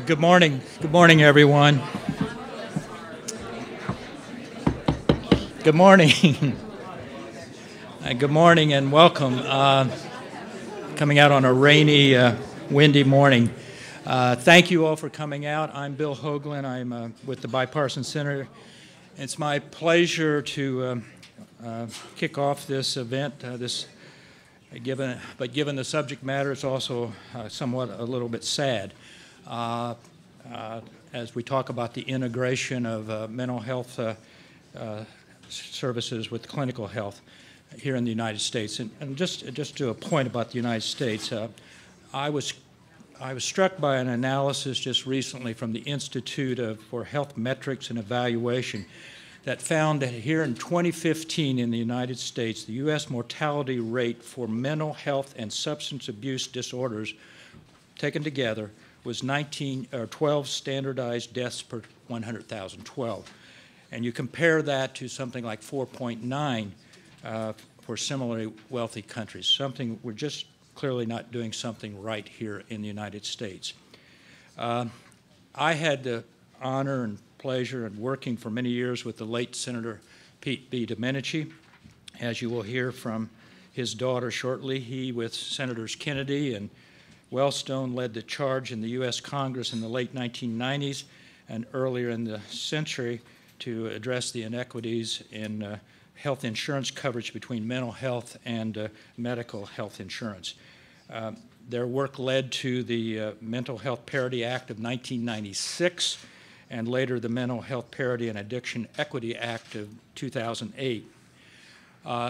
Good morning. Good morning, everyone. Good morning. Good morning and welcome. Coming out on a rainy, windy morning. Thank you all for coming out. I'm Bill Hoagland. I'm with the Bipartisan Center. It's my pleasure to kick off this event. Given the subject matter, it's also somewhat a little bit sad. As we talk about the integration of mental health services with clinical health here in the United States. And just to a point about the United States, I was struck by an analysis just recently from the Institute for Health Metrics and Evaluation that found that here in 2015 in the United States, the U.S. mortality rate for mental health and substance abuse disorders taken together was 12 standardized deaths per 100,000, 12. And you compare that to something like 4.9 for similarly wealthy countries. We're just clearly not doing something right here in the United States. I had the honor and pleasure of working for many years with the late Senator Pete B. Medici. As you will hear from his daughter shortly, he, with Senators Kennedy and Wellstone, led the charge in the U.S. Congress in the late 1990s and earlier in the century to address the inequities in health insurance coverage between mental health and medical health insurance. Their work led to the Mental Health Parity Act of 1996 and later the Mental Health Parity and Addiction Equity Act of 2008.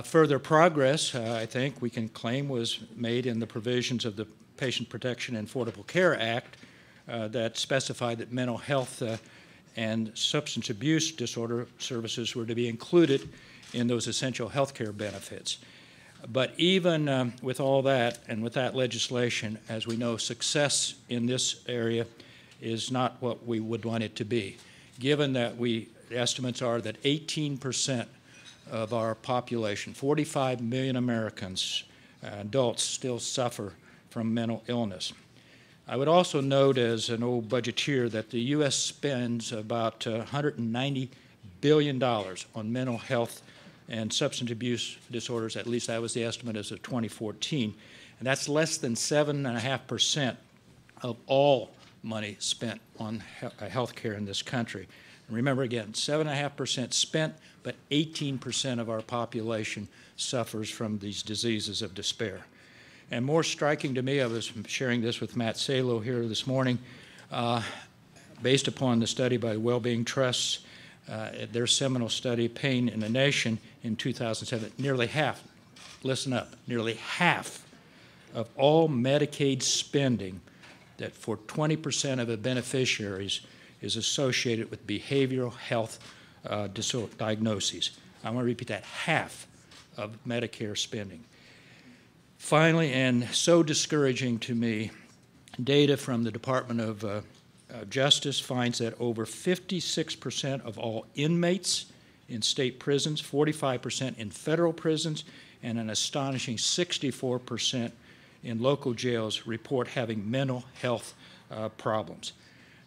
Further progress, I think we can claim, was made in the provisions of the Patient Protection and Affordable Care Act that specified that mental health and substance abuse disorder services were to be included in those essential health care benefits. But even with all that and with that legislation, as we know, success in this area is not what we would want it to be, given that the estimates are that 18% of our population, 45 million Americans, adults, still suffer from mental illness. I would also note as an old budgeteer that the U.S. spends about $190 billion on mental health and substance abuse disorders. At least that was the estimate as of 2014. And that's less than 7.5% of all money spent on health care in this country. And remember again, 7.5% spent, but 18% of our population suffers from these diseases of despair. And more striking to me, I was sharing this with Matt Salo here this morning, based upon the study by Wellbeing Trusts, their seminal study, Pain in the Nation, in 2007, nearly half, listen up, nearly half of all Medicaid spending that for 20% of the beneficiaries is associated with behavioral health diagnoses. I want to repeat that, half of Medicare spending. Finally, and so discouraging to me, data from the Department of Justice finds that over 56% of all inmates in state prisons, 45% in federal prisons, and an astonishing 64% in local jails report having mental health problems.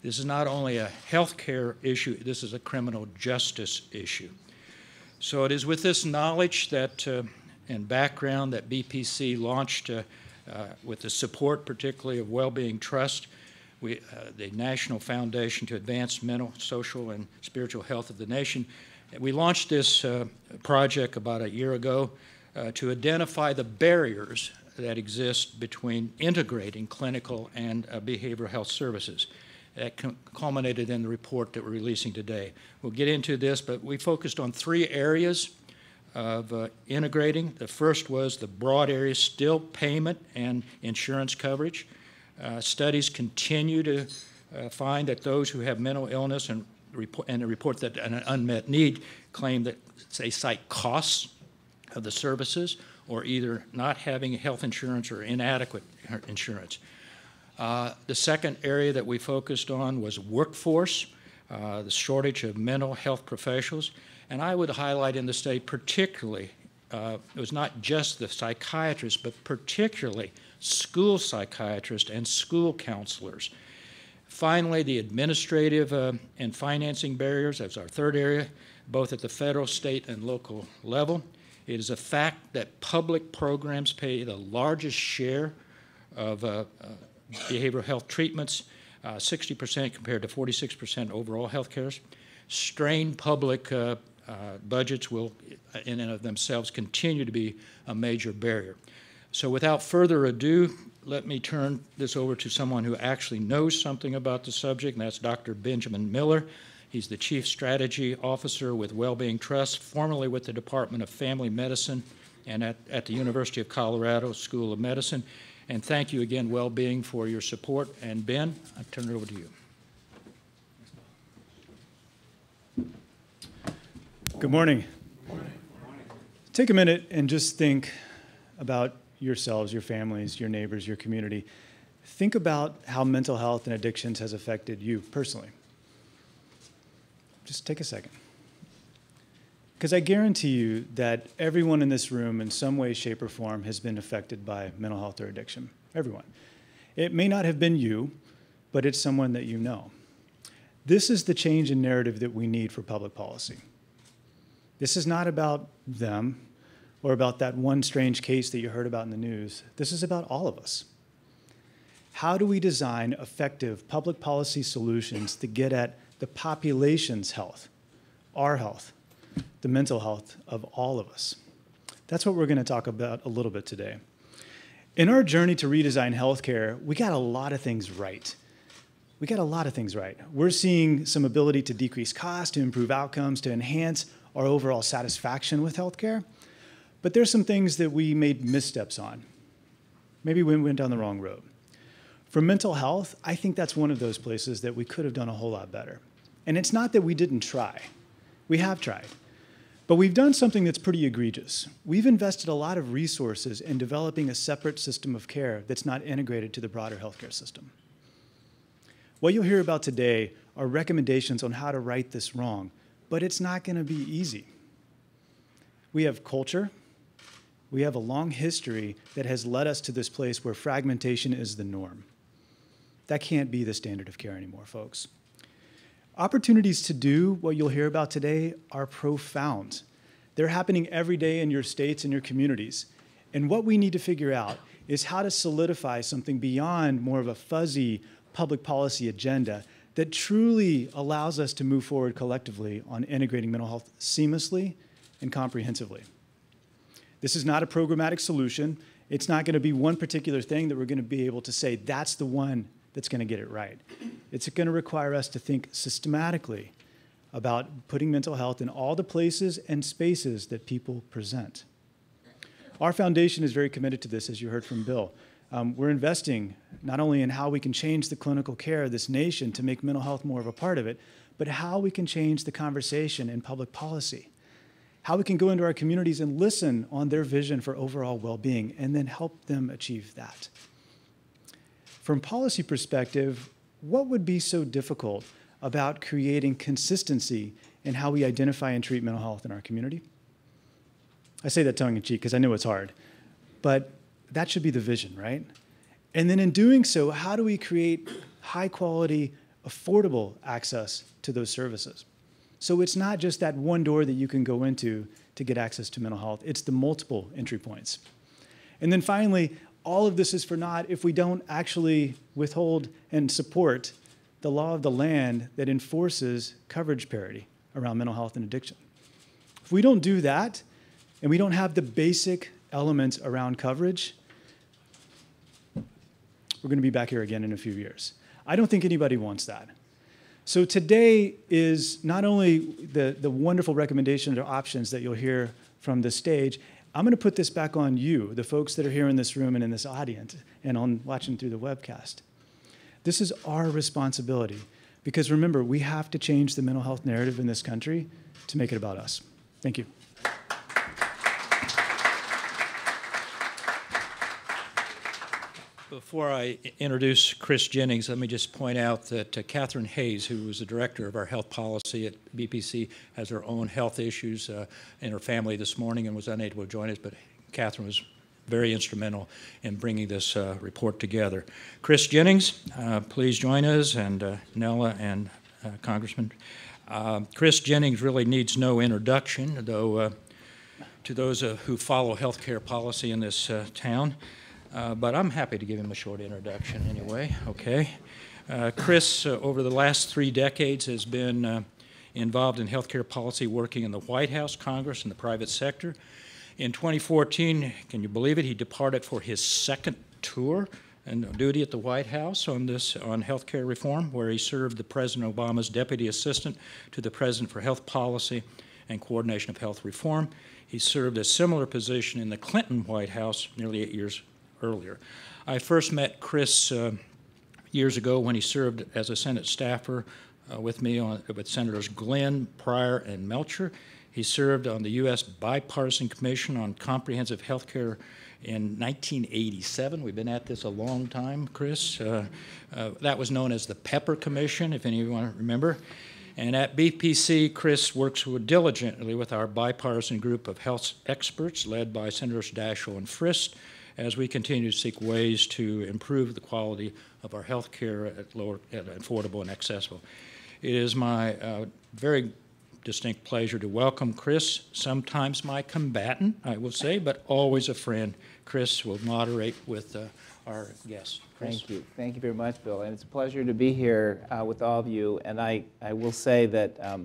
This is not only a health care issue, this is a criminal justice issue. So it is with this knowledge that, and background that BPC launched with the support particularly of Wellbeing Trust, the National Foundation to Advance Mental, Social, and Spiritual Health of the Nation. We launched this project about a year ago to identify the barriers that exist between integrating clinical and behavioral health services. That culminated in the report that we're releasing today. We'll get into this, but we focused on 3 areas of integrating. The first was the broad areas, still payment and insurance coverage. Studies continue to find that those who have mental illness and report that an unmet need claim that they cite costs of the services or either not having health insurance or inadequate insurance. The second area that we focused on was workforce, the shortage of mental health professionals. And I would highlight in the study particularly, it was not just the psychiatrists, but particularly school psychiatrists and school counselors. Finally, the administrative and financing barriers, that's our third area, both at the federal, state, and local level. It is a fact that public programs pay the largest share of behavioral health treatments, 60% compared to 46% overall health care. Strained public budgets will, in and of themselves, continue to be a major barrier. So without further ado, let me turn this over to someone who actually knows something about the subject, and that's Dr. Benjamin Miller. He's the Chief Strategy Officer with Wellbeing Trust, formerly with the Department of Family Medicine and at the University of Colorado School of Medicine. And thank you again, Wellbeing, for your support. And Ben, I turn it over to you. Good morning. Good morning. Take a minute and just think about yourselves, your families, your neighbors, your community. Think about how mental health and addictions has affected you personally. Just take a second. Because I guarantee you that everyone in this room in some way, shape, or form has been affected by mental health or addiction. Everyone. It may not have been you, but it's someone that you know. This is the change in narrative that we need for public policy. This is not about them or about that one strange case that you heard about in the news. This is about all of us. How do we design effective public policy solutions to get at the population's health, our health, the mental health of all of us? That's what we're going to talk about a little bit today. In our journey to redesign healthcare, we got a lot of things right. We're seeing some ability to decrease costs, to improve outcomes, to enhance our overall satisfaction with healthcare. But there's some things that we made missteps on. Maybe we went down the wrong road. For mental health, I think that's one of those places that we could have done a whole lot better. And it's not that we didn't try. We have tried. But we've done something that's pretty egregious. We've invested a lot of resources in developing a separate system of care that's not integrated to the broader healthcare system. What you'll hear about today are recommendations on how to right this wrong, but it's not going to be easy. We have culture. We have a long history that has led us to this place where fragmentation is the norm. That can't be the standard of care anymore, folks. Opportunities to do what you'll hear about today are profound. They're happening every day in your states and your communities. And what we need to figure out is how to solidify something beyond more of a fuzzy public policy agenda that truly allows us to move forward collectively on integrating mental health seamlessly and comprehensively. This is not a programmatic solution. It's not going to be one particular thing that we're going to be able to say that's the one that's going to get it right. It's going to require us to think systematically about putting mental health in all the places and spaces that people present. Our foundation is very committed to this, as you heard from Bill. We're investing not only in how we can change the clinical care of this nation to make mental health more of a part of it, but how we can change the conversation in public policy, how we can go into our communities and listen on their vision for overall well-being and then help them achieve that. From policy perspective, what would be so difficult about creating consistency in how we identify and treat mental health in our community? I say that tongue-in-cheek because I know it's hard, but that should be the vision, right? And then in doing so, how do we create high-quality, affordable access to those services? So it's not just that one door that you can go into to get access to mental health. It's the multiple entry points. And then finally, all of this is for naught if we don't actually withhold and support the law of the land that enforces coverage parity around mental health and addiction. If we don't do that, and we don't have the basic elements around coverage, we're going to be back here again in a few years. I don't think anybody wants that. So today is not only the wonderful recommendations or options that you'll hear from the stage, I'm going to put this back on you, the folks that are here in this room and in this audience and on watching through the webcast. This is our responsibility because remember, we have to change the mental health narrative in this country to make it about us. Thank you. Before I introduce Chris Jennings, let me just point out that Catherine Hayes, who was the director of our health policy at BPC, has her own health issues in her family this morning and was unable to join us, but Catherine was very instrumental in bringing this report together. Chris Jennings, please join us, and Nella and Congressman. Chris Jennings really needs no introduction, though, to those who follow healthcare policy in this town. But I'm happy to give him a short introduction anyway, okay? Chris, over the last 3 decades, has been involved in healthcare policy, working in the White House, Congress, and the private sector. In 2014, can you believe it, he departed for his second tour and duty at the White House on healthcare reform, where he served the President Obama's deputy assistant to the President for Health Policy and Coordination of Health Reform. He served a similar position in the Clinton White House nearly 8 years earlier. I first met Chris years ago when he served as a Senate staffer with me with Senators Glenn, Pryor, and Melcher. He served on the U.S. Bipartisan Commission on Comprehensive Health Care in 1987. We've been at this a long time, Chris. That was known as the Pepper Commission, if any of you want to remember. And at BPC, Chris works diligently with our bipartisan group of health experts led by Senators Daschle and Frist, as we continue to seek ways to improve the quality of our health care at affordable and accessible. It is my very distinct pleasure to welcome Chris, sometimes my combatant, I will say, but always a friend. Chris will moderate with our guests. Chris. Thank you. Thank you very much, Bill. And it's a pleasure to be here with all of you. And I will say that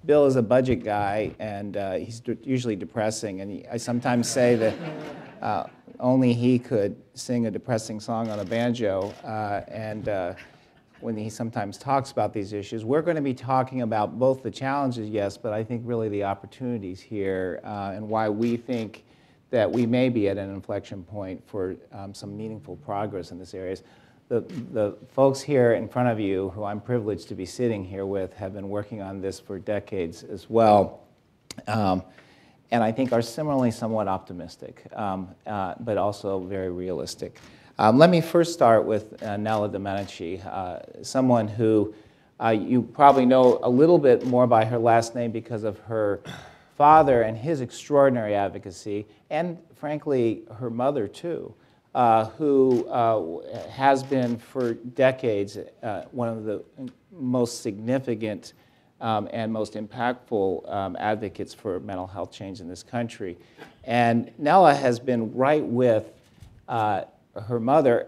Bill is a budget guy, and he's usually depressing. And I sometimes say that only he could sing a depressing song on a banjo, when he sometimes talks about these issues. We're going to be talking about both the challenges, yes, but I think really the opportunities here and why we think that we may be at an inflection point for some meaningful progress in this area. The folks here in front of you, who I'm privileged to be sitting here with, have been working on this for decades as well. And I think are similarly somewhat optimistic, but also very realistic. Let me first start with Nellie de Medici, someone who you probably know a little bit more by her last name because of her father and his extraordinary advocacy, and frankly, her mother too, who has been for decades one of the most significant and most impactful advocates for mental health change in this country. And Nella has been right with her mother,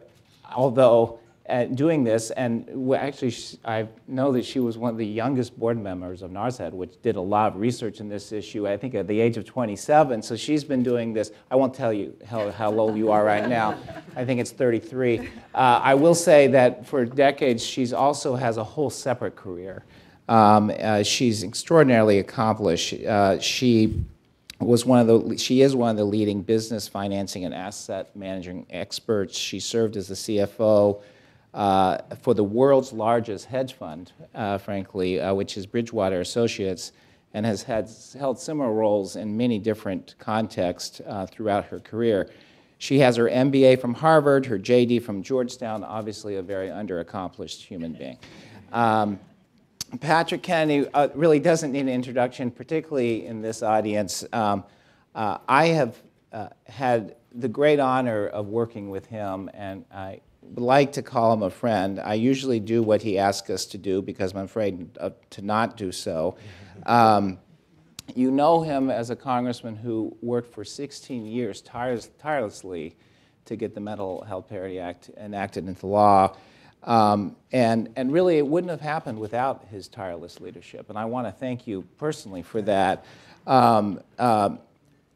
although at doing this, and actually I know that she was one of the youngest board members of NARSED, which did a lot of research in this issue, I think at the age of 27, so she's been doing this. I won't tell you how old you are right now. I think it's 33. I will say that for decades, she's also has a whole separate career. She's extraordinarily accomplished. She is one of the leading business financing and asset managing experts. She served as the CFO for the world's largest hedge fund, frankly, which is Bridgewater Associates, and has held similar roles in many different contexts throughout her career. She has her MBA from Harvard, her JD from Georgetown, obviously a very underaccomplished human being. Patrick Kennedy really doesn't need an introduction, particularly in this audience. I have had the great honor of working with him, and I would like to call him a friend. I usually do what he asks us to do because I'm afraid to not do so. You know him as a congressman who worked for 16 years tirelessly to get the Mental Health Parity Act enacted into law. And really, it wouldn't have happened without his tireless leadership, and I want to thank you personally for that.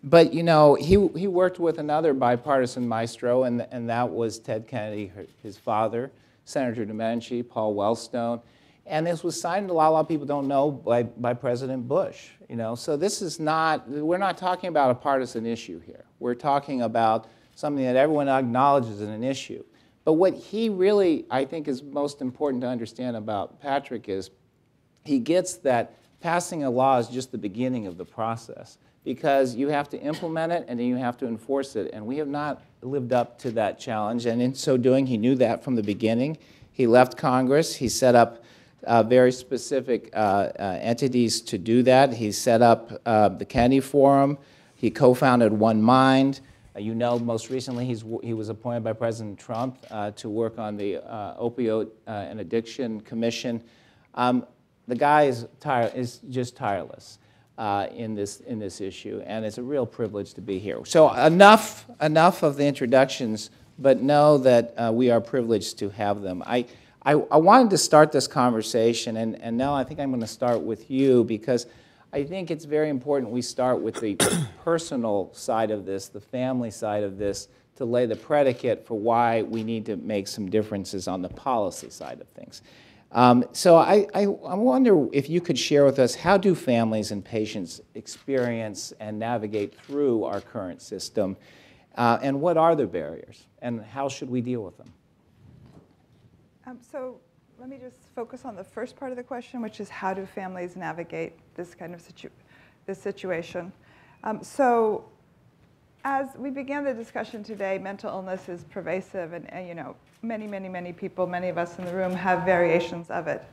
But you know, he worked with another bipartisan maestro, and that was Ted Kennedy, his father, Senator Medici, Paul Wellstone, and this was signed, a lot of people don't know, by President Bush. You know, so this is not, we're not talking about a partisan issue here. We're talking about something that everyone acknowledges as an issue. But what he really, I think, is most important to understand about Patrick is he gets that passing a law is just the beginning of the process, because you have to implement it and then you have to enforce it. And we have not lived up to that challenge. And in so doing, he knew that from the beginning. He left Congress. He set up very specific entities to do that. He set up the Kennedy Forum. He co-founded One Mind. You know, most recently he was appointed by President Trump to work on the Opioid and Addiction Commission. The guy is just tireless in this issue, and it's a real privilege to be here. So enough of the introductions, but know that we are privileged to have them. I wanted to start this conversation, and now I think I'm going to start with you, because I think it's very important we start with the personal side of this, the family side of this, to lay the predicate for why we need to make some differences on the policy side of things. So I wonder if you could share with us, how do families and patients experience and navigate through our current system, and what are the barriers, and how should we deal with them? So let me just focus on the first part of the question, which is how do families navigate this kind of situation. So as we began the discussion today, mental illness is pervasive, and you know, many people, many of us in the room have variations of it.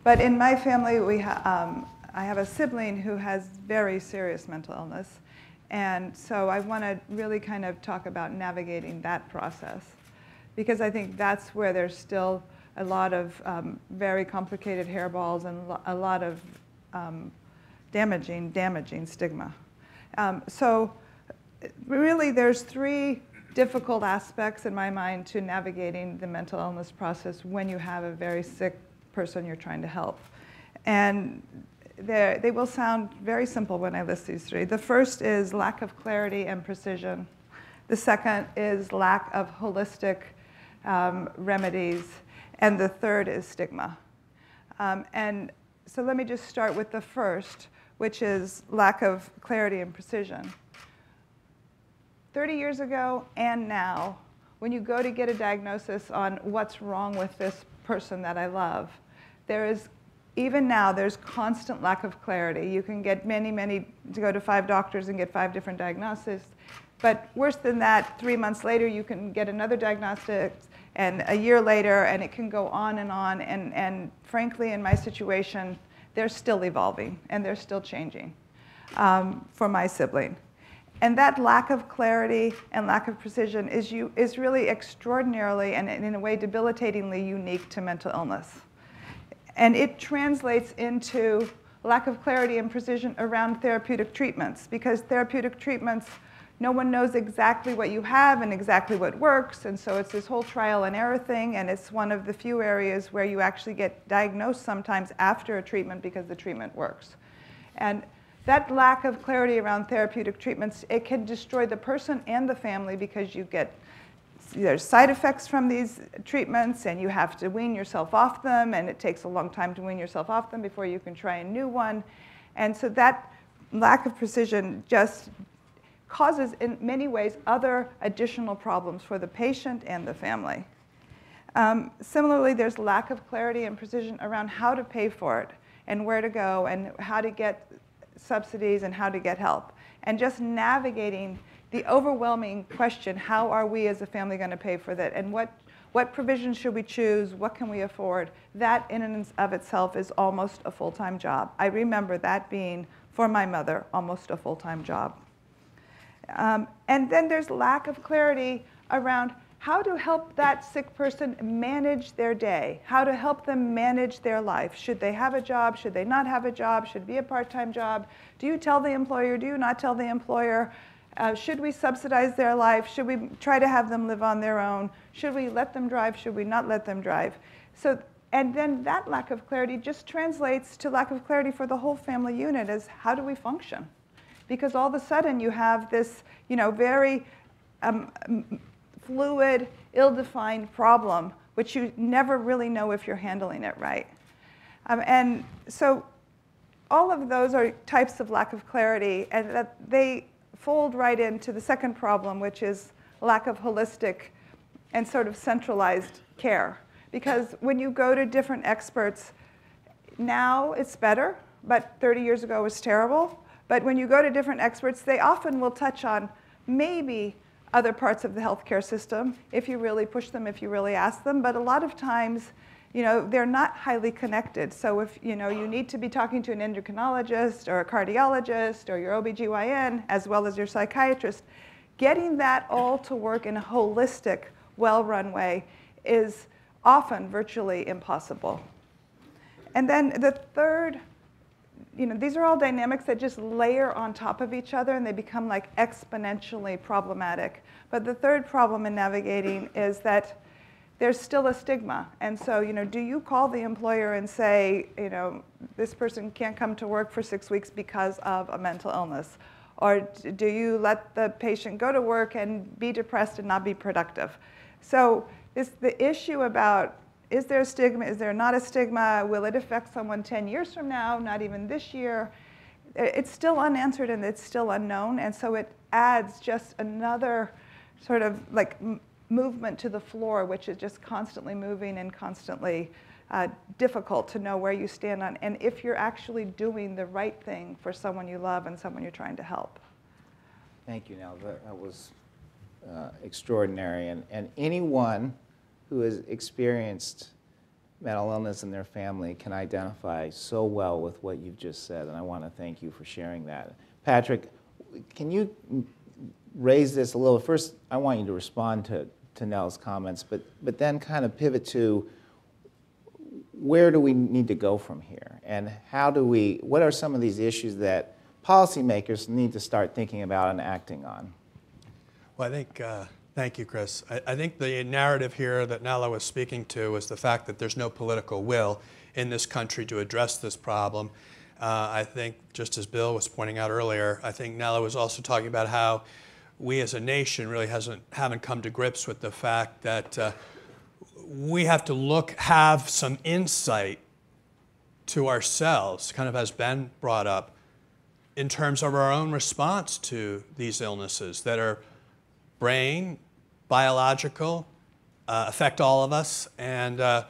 But in my family, I have a sibling who has very serious mental illness, and so I want to really kind of talk about navigating that process, because I think that's where there's still a lot of very complicated hairballs and a lot of damaging stigma. So really, there's three difficult aspects in my mind to navigating the mental illness process when you have a very sick person you're trying to help. And they will sound very simple when I list these three. The first is lack of clarity and precision. The second is lack of holistic remedies. And the third is stigma. And so let me just start with the first, which is lack of clarity and precision. 30 years ago and now, when you go to get a diagnosis on what's wrong with this person that I love, even now, there's constant lack of clarity. You can get to go to 5 doctors and get 5 different diagnoses. But worse than that, 3 months later, you can get another diagnostic, and a year later, and it can go on. And frankly, in my situation, they're still evolving, and they're still changing for my sibling. And that lack of clarity and lack of precision is really extraordinarily and in a way debilitatingly unique to mental illness. And it translates into lack of clarity and precision around therapeutic treatments, because therapeutic treatments no one knows exactly what you have and exactly what works, and so it's this whole trial and error thing, and it's one of the few areas where you actually get diagnosed sometimes after a treatment because the treatment works. And that lack of clarity around therapeutic treatments, it can destroy the person and the family because you get, there's side effects from these treatments, and you have to wean yourself off them, and it takes a long time to wean yourself off them before you can try a new one. And so that lack of precision just causes, in many ways, other additional problems for the patient and the family. Similarly, there's lack of clarity and precision around how to pay for it and where to go and how to get subsidies and how to get help. And just navigating the overwhelming question, how are we as a family going to pay for that? And what provisions should we choose? What can we afford? That in and of itself is almost a full-time job. I remember that being, for my mother, almost a full-time job. And then there's lack of clarity around how to help that sick person manage their day, how to help them manage their life. Should they have a job? Should they not have a job? Should it be a part-time job? Do you tell the employer? Do you not tell the employer? Should we subsidize their life? Should we try to have them live on their own? Should we let them drive? Should we not let them drive? So, and then that lack of clarity just translates to lack of clarity for the whole family unit as how do we function? Because all of a sudden you have this, very fluid, ill-defined problem, which you never really know if you're handling it right. And so all of those are types of lack of clarity, and that they fold right into the second problem, which is lack of holistic and sort of centralized care. Because when you go to different experts, now it's better, but 30 years ago was terrible. But when you go to different experts, they often will touch on maybe other parts of the healthcare system if you really push them, if you really ask them. But a lot of times, they're not highly connected. So if you need to be talking to an endocrinologist or a cardiologist or your OBGYN as well as your psychiatrist, getting that all to work in a holistic, well-run way is often virtually impossible. And then the third, these are all dynamics that just layer on top of each other and they become like exponentially problematic. But the third problem in navigating is that there's still a stigma. And so, do you call the employer and say, this person can't come to work for 6 weeks because of a mental illness? Or do you let the patient go to work and be depressed and not be productive? So the issue about, is there a stigma, is there not a stigma, will it affect someone 10 years from now, not even this year? It's still unanswered and it's still unknown, and so it adds just another sort of like movement to the floor, which is just constantly moving and constantly difficult to know where you stand on, and if you're actually doing the right thing for someone you love and someone you're trying to help. Thank you, Nellie. That was extraordinary, and anyone who has experienced mental illness in their family can identify so well with what you've just said, and I want to thank you for sharing that. Patrick, can you raise this a little? First, I want you to respond to Nell's comments, but then kind of pivot to where do we need to go from here, and what are some of these issues that policymakers need to start thinking about and acting on? Well, I think, thank you, Chris. I think the narrative here that Nella was speaking to is the fact that there's no political will in this country to address this problem. I think, just as Bill was pointing out earlier, I think Nella was also talking about how we as a nation really haven't come to grips with the fact that we have to have some insight to ourselves, kind of as Ben brought up, in terms of our own response to these illnesses that are brain, biological, affect all of us, and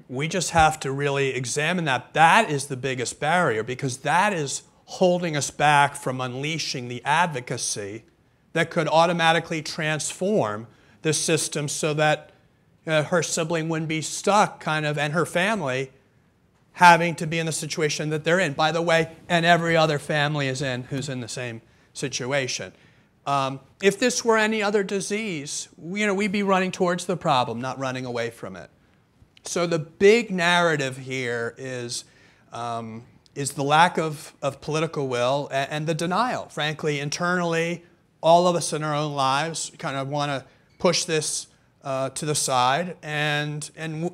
we just have to really examine that. That is the biggest barrier, because that is holding us back from unleashing the advocacy that could automatically transform the system so that her sibling wouldn't be stuck and her family having to be in the situation that they're in, by the way, and every other family who's in the same situation. If this were any other disease, we'd be running towards the problem, not running away from it. So the big narrative here is the lack of political will and the denial, frankly, internally, all of us in our own lives kind of want to push this to the side, and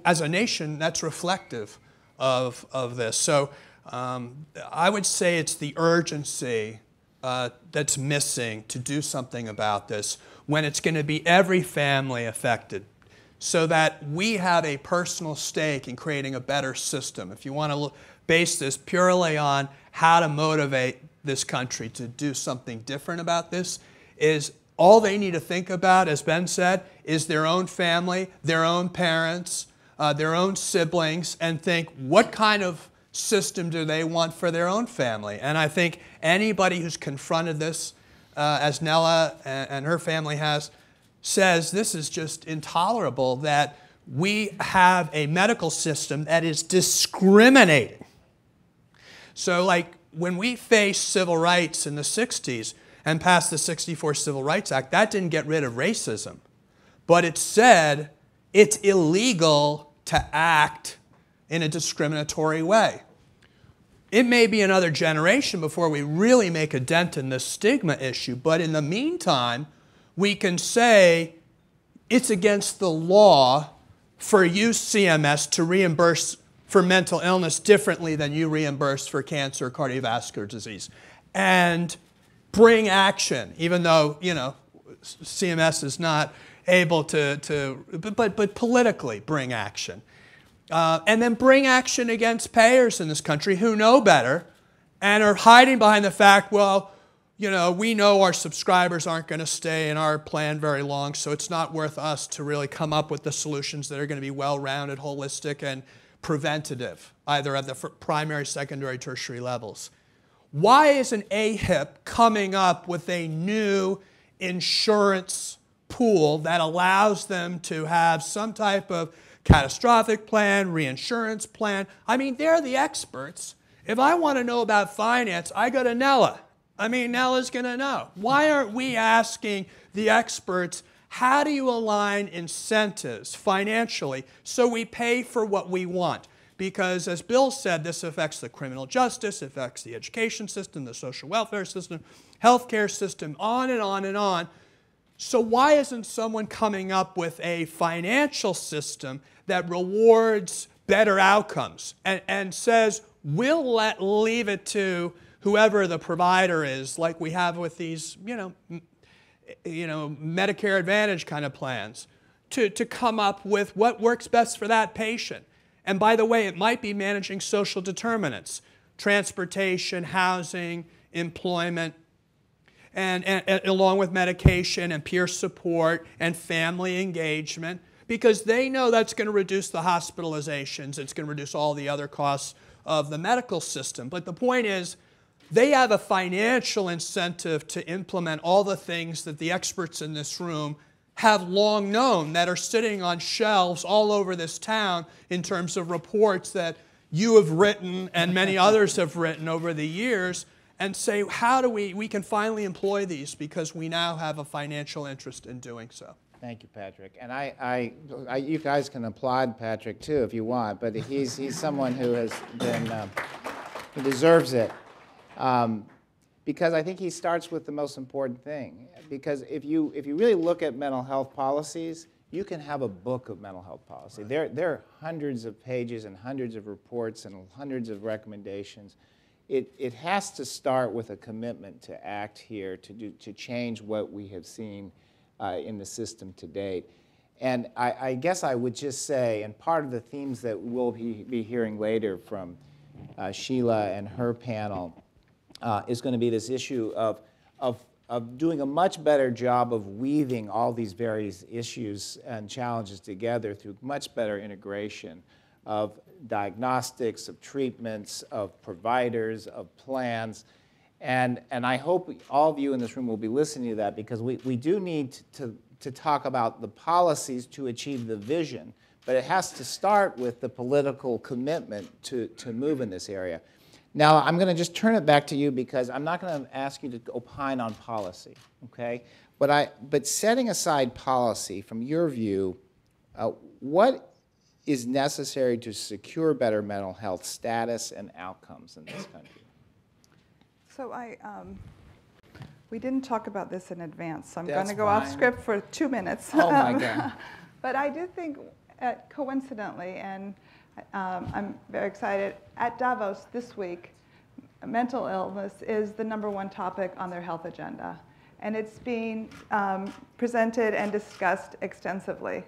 as a nation, that's reflective of this. So I would say it's the urgency that's missing to do something about this when it's going to be every family affected, so that we have a personal stake in creating a better system. If you want to base this purely on how to motivate this country to do something different about this, is all they need to think about, as Ben said, is their own family, their own parents, their own siblings, and think, what kind of system do they want for their own family? And I think anybody who's confronted this, as Nella and her family has, says this is just intolerable, that we have a medical system that is discriminating. So like when we faced civil rights in the 60s and passed the 64 Civil Rights Act, that didn't get rid of racism, but it said it's illegal to act in a discriminatory way. It may be another generation before we really make a dent in this stigma issue, but in the meantime, we can say it's against the law for you, CMS, to reimburse for mental illness differently than you reimburse for cancer or cardiovascular disease. And bring action, even though, you know, CMS is not able but politically bring action. And then bring action against payers in this country who know better and are hiding behind the fact, well, you know, we know our subscribers aren't going to stay in our plan very long, so it's not worth us to really come up with the solutions that are going to be well-rounded, holistic, and preventative, either at the primary, secondary, tertiary levels. Why isn't AHIP coming up with a new insurance pool that allows them to have some type of catastrophic plan, reinsurance plan? I mean, they're the experts. If I want to know about finance, I go to Nella. I mean, Nella's going to know. Why aren't we asking the experts, how do you align incentives financially so we pay for what we want? Because as Bill said, this affects the criminal justice, affects the education system, the social welfare system, healthcare system, on and on and on. So why isn't someone coming up with a financial system that rewards better outcomes and says, we'll leave it to whoever the provider is, like we have with these, you know, Medicare Advantage kind of plans, to come up with what works best for that patient. And by the way, it might be managing social determinants, transportation, housing, employment, and along with medication and peer support and family engagement, because they know that's going to reduce the hospitalizations, it's going to reduce all the other costs of the medical system. But the point is, they have a financial incentive to implement all the things that the experts in this room have long known, that are sitting on shelves all over this town in terms of reports that you have written and many others have written over the years, and say, how do we can finally employ these because we now have a financial interest in doing so. Thank you, Patrick. And you guys can applaud Patrick too if you want, but he's someone who has been, who deserves it. Because I think he starts with the most important thing. Because if you really look at mental health policies, you can have a book of mental health policy. There are hundreds of pages and hundreds of reports and hundreds of recommendations. It has to start with a commitment to act here, to change what we have seen in the system to date. And I guess I would just say, and part of the themes that we'll be hearing later from Sheila and her panel, is going to be this issue of doing a much better job of weaving all these various issues and challenges together through much better integration of diagnostics, of treatments, of providers, of plans. And I hope all of you in this room will be listening to that, because we do need to talk about the policies to achieve the vision, but it has to start with the political commitment to move in this area. Now, I'm going to just turn it back to you, because I'm not going to ask you to opine on policy, okay? But setting aside policy, from your view, what is necessary to secure better mental health status and outcomes in this country? So We didn't talk about this in advance, so I'm going That's to go off fine. script for 2 minutes. Oh my God. But I do think, coincidentally, and I'm very excited, at Davos this week, mental illness is the #1 topic on their health agenda. And it's being presented and discussed extensively.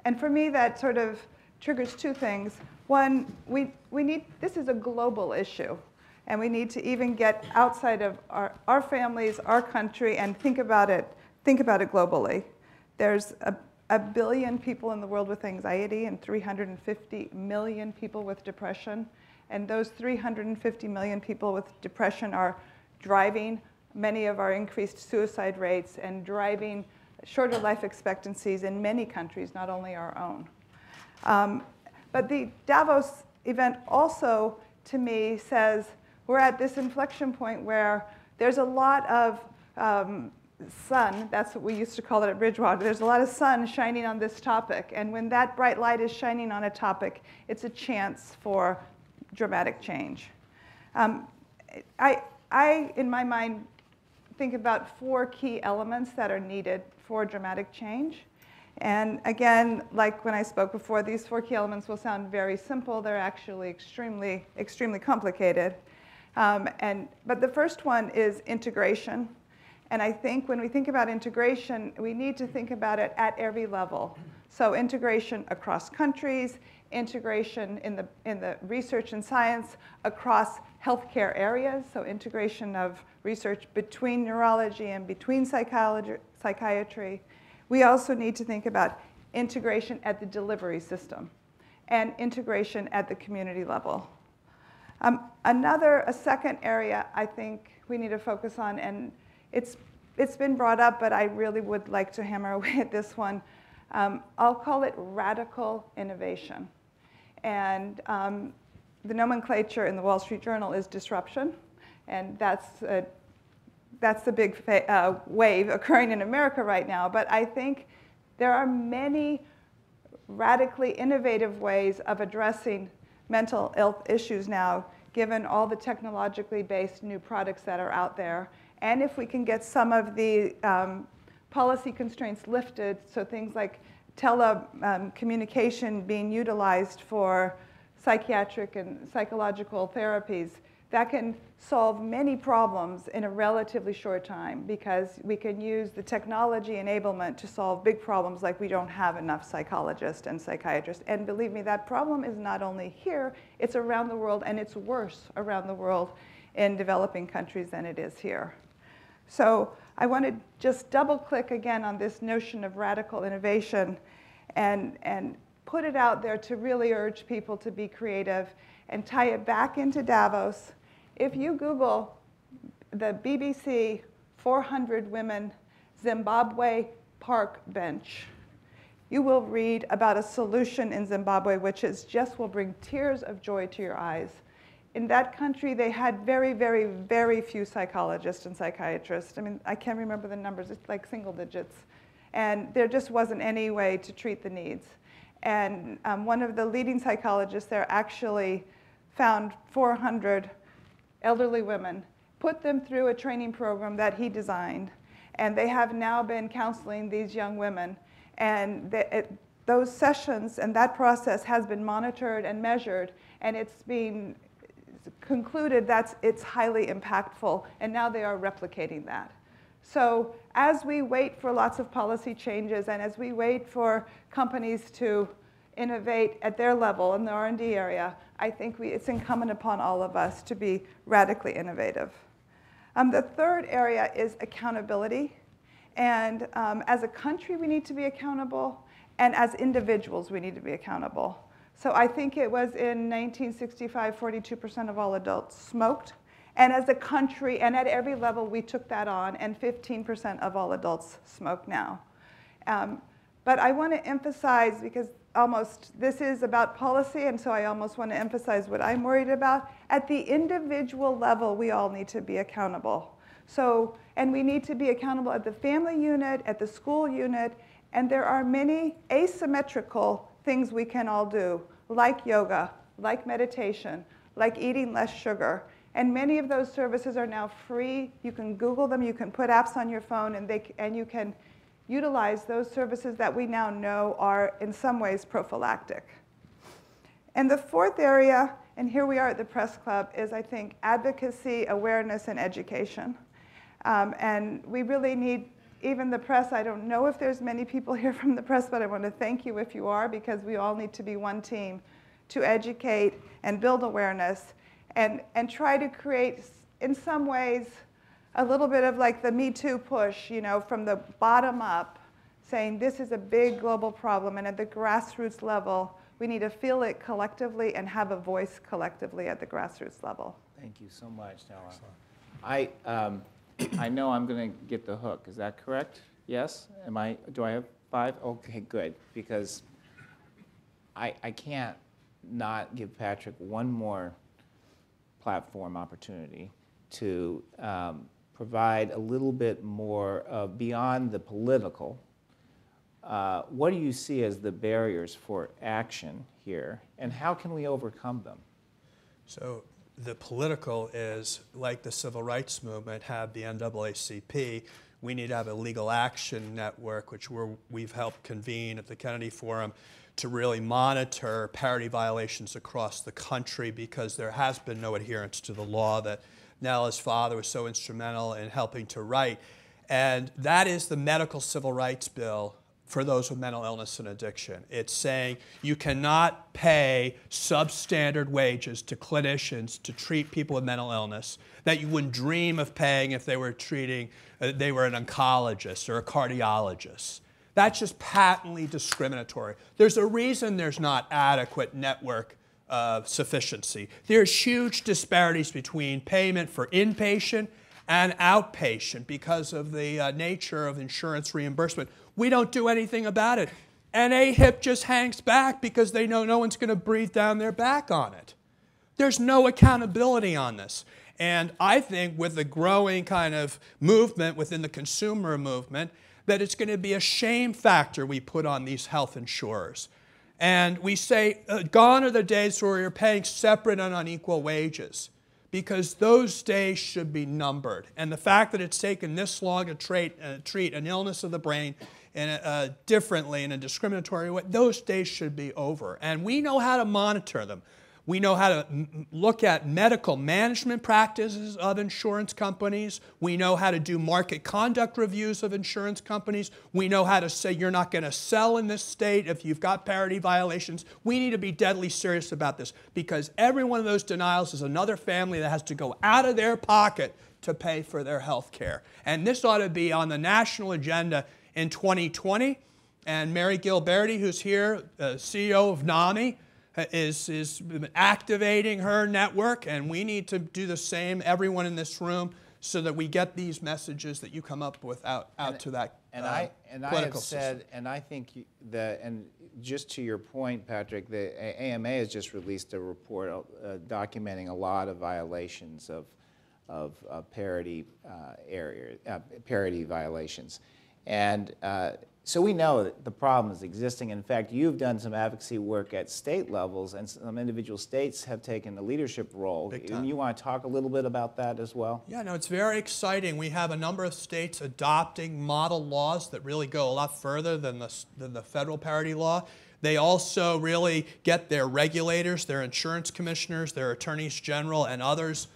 And for me, that sort of triggers 2 things. One, this is a global issue. And we need to even get outside of our families, our country, and think about it globally. There's a billion people in the world with anxiety and 350 million people with depression. And those 350 million people with depression are driving many of our increased suicide rates and driving shorter life expectancies in many countries, not only our own. But the Davos event also, to me, says we're at this inflection point where there's a lot of sun, that's what we used to call it at Bridgewater, there's a lot of sun shining on this topic. And when that bright light is shining on a topic, it's a chance for dramatic change. I, in my mind, think about 4 key elements that are needed for dramatic change. And again, like when I spoke before, these 4 key elements will sound very simple. They're actually extremely, extremely complicated. But the first one is integration. And I think when we think about integration, we need to think about it at every level. So integration across countries, integration in the research and science across healthcare areas, so integration of research between neurology and between psychiatry. We also need to think about integration at the delivery system and integration at the community level. A second area I think we need to focus on, and it's been brought up, but I really would like to hammer away at this one. I'll call it radical innovation. And the nomenclature in the Wall Street Journal is disruption, and that's the big wave occurring in America right now. But I think there are many radically innovative ways of addressing mental health issues now, given all the technologically based new products that are out there. And if we can get some of the policy constraints lifted, so things like telecommunication being utilized for psychiatric and psychological therapies, that can solve many problems in a relatively short time, because we can use the technology enablement to solve big problems like we don't have enough psychologists and psychiatrists. And believe me, that problem is not only here, it's around the world, and it's worse around the world in developing countries than it is here. So I want to just double click again on this notion of radical innovation and put it out there to really urge people to be creative and tie it back into Davos. If you Google the BBC 400 Women Zimbabwe Park Bench, you will read about a solution in Zimbabwe which will bring tears of joy to your eyes. In that country, they had very, very, very few psychologists and psychiatrists. I mean, I can't remember the numbers. It's like single digits. And there just wasn't any way to treat the needs. And one of the leading psychologists there actually found 400 elderly women, put them through a training program that he designed, and they have now been counseling these young women. And those sessions and that process has been monitored and measured, and it's been concluded that it's highly impactful, and now they are replicating that. So as we wait for lots of policy changes, and as we wait for companies to innovate at their level in the R&D area, I think it's incumbent upon all of us to be radically innovative. The third area is accountability. And as a country, we need to be accountable, and as individuals, we need to be accountable. So I think it was in 1965, 42% of all adults smoked. And as a country, and at every level, we took that on, and 15% of all adults smoke now. But I want to emphasize, because this is about policy, and so I almost want to emphasize what I'm worried about. At the individual level, we all need to be accountable. So, and we need to be accountable at the family unit, at the school unit, and there are many asymmetrical things we can all do, like yoga, like meditation, like eating less sugar. And many of those services are now free. You can Google them, you can put apps on your phone, and you can utilize those services that we now know are in some ways prophylactic. And the fourth area, and here we are at the Press Club, is I think advocacy, awareness, and education. And we really need, even the press, I don't know if there's many people here from the press, but I want to thank you if you are, because we all need to be one team to educate and build awareness and try to create, in some ways, a little bit of like the Me Too push, you know, from the bottom up, saying this is a big global problem, and at the grassroots level, we need to feel it collectively and have a voice collectively at the grassroots level. Thank you so much, Nella. I know I'm going to get the hook. Is that correct? Yes? Do I have 5? Okay, good. Because I can't not give Patrick one more platform opportunity to provide a little bit more beyond the political. What do you see as the barriers for action here, and how can we overcome them? So the political is, like the civil rights movement had the NAACP, we need to have a legal action network, which we've helped convene at the Kennedy Forum, to really monitor parity violations across the country, because there has been no adherence to the law that Nella's father was so instrumental in helping to write. And that is the medical civil rights bill for those with mental illness and addiction. It's saying you cannot pay substandard wages to clinicians to treat people with mental illness that you wouldn't dream of paying if they were treating, they were an oncologist or a cardiologist. That's just patently discriminatory. There's a reason there's not adequate network sufficiency. There's huge disparities between payment for inpatient and outpatient because of the nature of insurance reimbursement. We don't do anything about it. And AHIP just hangs back because they know no one's going to breathe down their back on it. There's no accountability on this. And I think with the growing kind of movement within the consumer movement, that it's going to be a shame factor we put on these health insurers. And we say, gone are the days where you're paying separate and unequal wages, because those days should be numbered. And the fact that it's taken this long to treat an illness of the brain differently in a discriminatory way, those days should be over. And we know how to monitor them. We know how to look at medical management practices of insurance companies. We know how to do market conduct reviews of insurance companies. We know how to say you're not going to sell in this state if you've got parity violations. We need to be deadly serious about this, because every one of those denials is another family that has to go out of their pocket to pay for their health care. And this ought to be on the national agenda in 2020. And Mary Gilberti, who's here, CEO of NAMI, is activating her network, and we need to do the same, everyone in this room, so that we get these messages that you come up with out to that political system. And I think that, and just to your point, Patrick, the AMA has just released a report documenting a lot of violations of parity parity violations, and so we know that the problem is existing. In fact, you've done some advocacy work at state levels, and some individual states have taken a leadership role. And you want to talk a little bit about that as well? Yeah, no, it's very exciting. We have a number of states adopting model laws that really go a lot further than the federal parity law. They also really get their regulators, their insurance commissioners, their attorneys general, and others,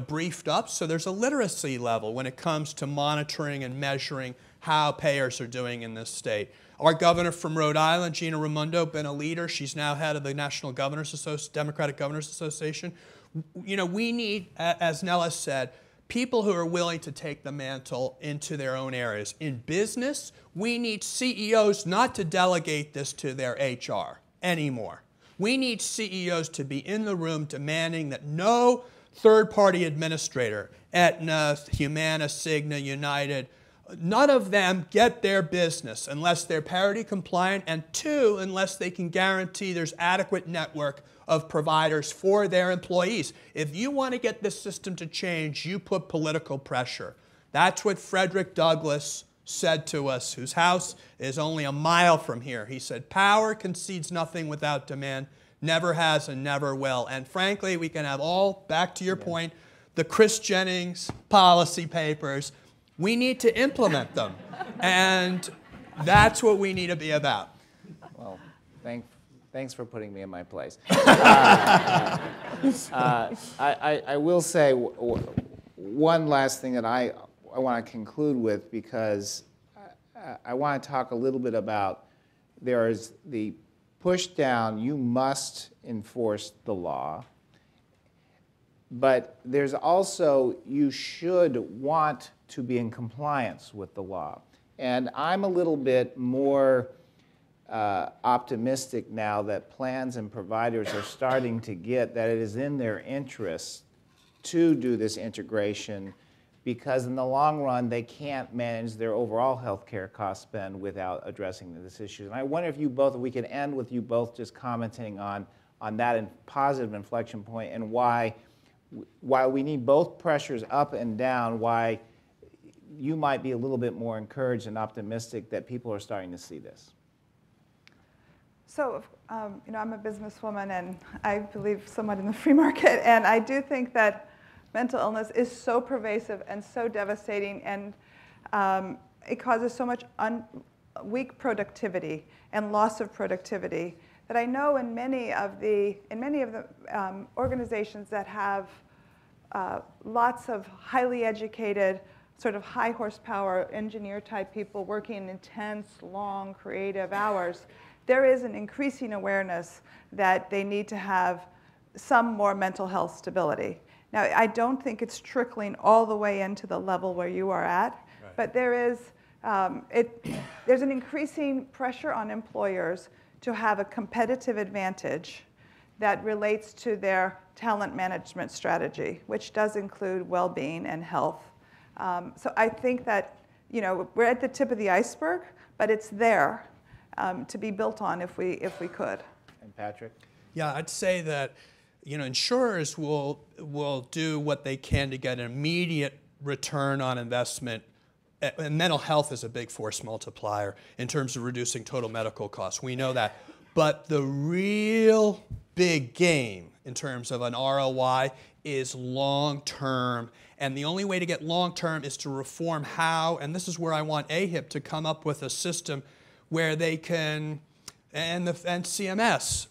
briefed up. So there's a literacy level when it comes to monitoring and measuring how payers are doing in this state. Our governor from Rhode Island, Gina Raimondo, been a leader. She's now head of the National Democratic Governors Association. We need, as Nella said, people who are willing to take the mantle into their own areas. In business, we need CEOs not to delegate this to their HR anymore. We need CEOs to be in the room demanding that no third-party administrator, Aetna, Humana, Cigna, United, none of them get their business unless they're parity compliant, and 2, unless they can guarantee there's adequate network of providers for their employees. If you want to get this system to change, you put political pressure. That's what Frederick Douglass said to us, whose house is only a mile from here. He said, "Power concedes nothing without demand, never has and never will." And frankly, we can have all, back to your point, the Chris Jennings policy papers. We need to implement them. And that's what we need to be about. Well, thanks for putting me in my place. I will say one last thing that I want to conclude with, because I want to talk a little bit about there is the push down, you must enforce the law, but there's also you should want to be in compliance with the law. And I'm a little bit more optimistic now that plans and providers are starting to get that it is in their interest to do this integration, because in the long run they can't manage their overall healthcare cost spend without addressing this issue. And I wonder if you both, if we could end with you both just commenting on that positive inflection point and why we need both pressures up and down, why you might be a little bit more encouraged and optimistic that people are starting to see this. So, I'm a businesswoman, and I believe somewhat in the free market, and I do think that mental illness is so pervasive and so devastating, and it causes so much weak productivity and loss of productivity that I know in many of the organizations that have lots of highly educated, sort of high horsepower engineer type people working intense, long, creative hours, there is an increasing awareness that they need to have some more mental health stability. Now, I don't think it's trickling all the way into the level where you are at, right, but there's an increasing pressure on employers to have a competitive advantage that relates to their talent management strategy, which does include well-being and health. So I think that we're at the tip of the iceberg, but it's there to be built on if we could. And Patrick? Yeah, I'd say that insurers will do what they can to get an immediate return on investment. And mental health is a big force multiplier in terms of reducing total medical costs. We know that. But the real big game in terms of an ROI is long-term. And the only way to get long-term is to reform how, and this is where I want AHIP to come up with a system where they can, and CMS,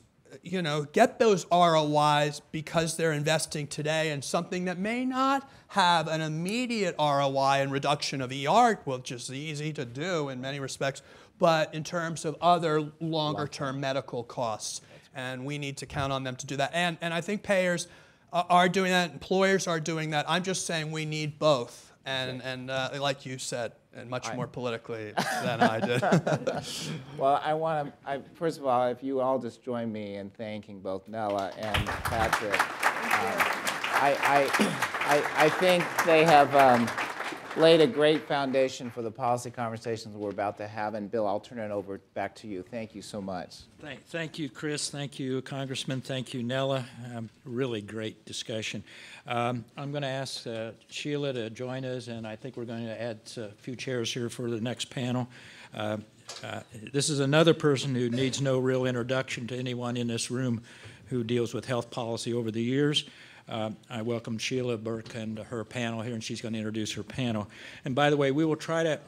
get those ROIs because they're investing today in something that may not have an immediate ROI in reduction of ER, which is easy to do in many respects, but in terms of other longer-term medical costs. And we need to count on them to do that. And I think payers are doing that, employers are doing that. I'm just saying we need both. And like you said, and much more politically than I did. Well, first of all, if you all just join me in thanking both Nella and Patrick. I think they have laid a great foundation for the policy conversations we're about to have. And Bill, I'll turn it over back to you. Thank you so much. Thank you, Chris. Thank you, Congressman. Thank you, Nella. Really great discussion. I'm going to ask Sheila to join us, and I think we're going to add a few chairs here for the next panel. This is another person who needs no real introduction to anyone in this room who deals with health policy over the years. I welcome Sheila Burke and her panel here, and she's going to introduce her panel. And by the way, we will try to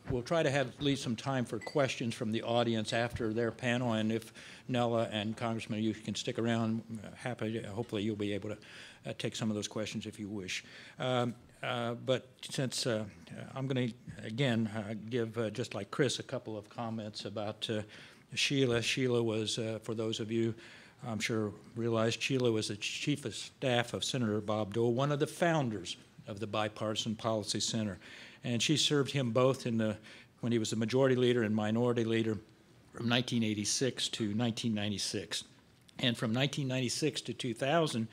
we'll try to have at least some time for questions from the audience after their panel. And if Nella and Congressman, you can stick around, hopefully you'll be able to take some of those questions if you wish. But since I'm going to again give just like Chris a couple of comments about Sheila. Sheila was for those of you I'm sure realized, Sheila was the chief of staff of Senator Bob Dole, one of the founders of the Bipartisan Policy Center. And she served him both when he was the majority leader and minority leader from 1986 to 1996. And from 1996 to 2000,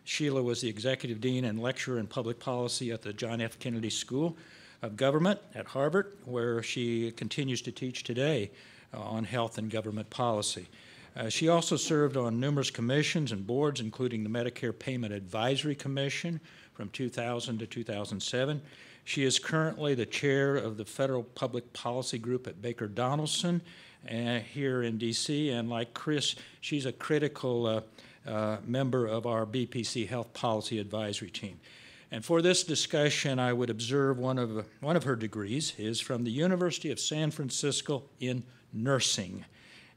Sheila was the executive dean and lecturer in public policy at the John F. Kennedy School of Government at Harvard, where she continues to teach today on health and government policy. She also served on numerous commissions and boards, including the Medicare Payment Advisory Commission from 2000 to 2007. She is currently the chair of the Federal Public Policy Group at Baker Donelson here in D.C., and like Chris, she's a critical member of our BPC Health Policy Advisory Team. And for this discussion, I would observe one of her degrees is from the University of San Francisco in nursing.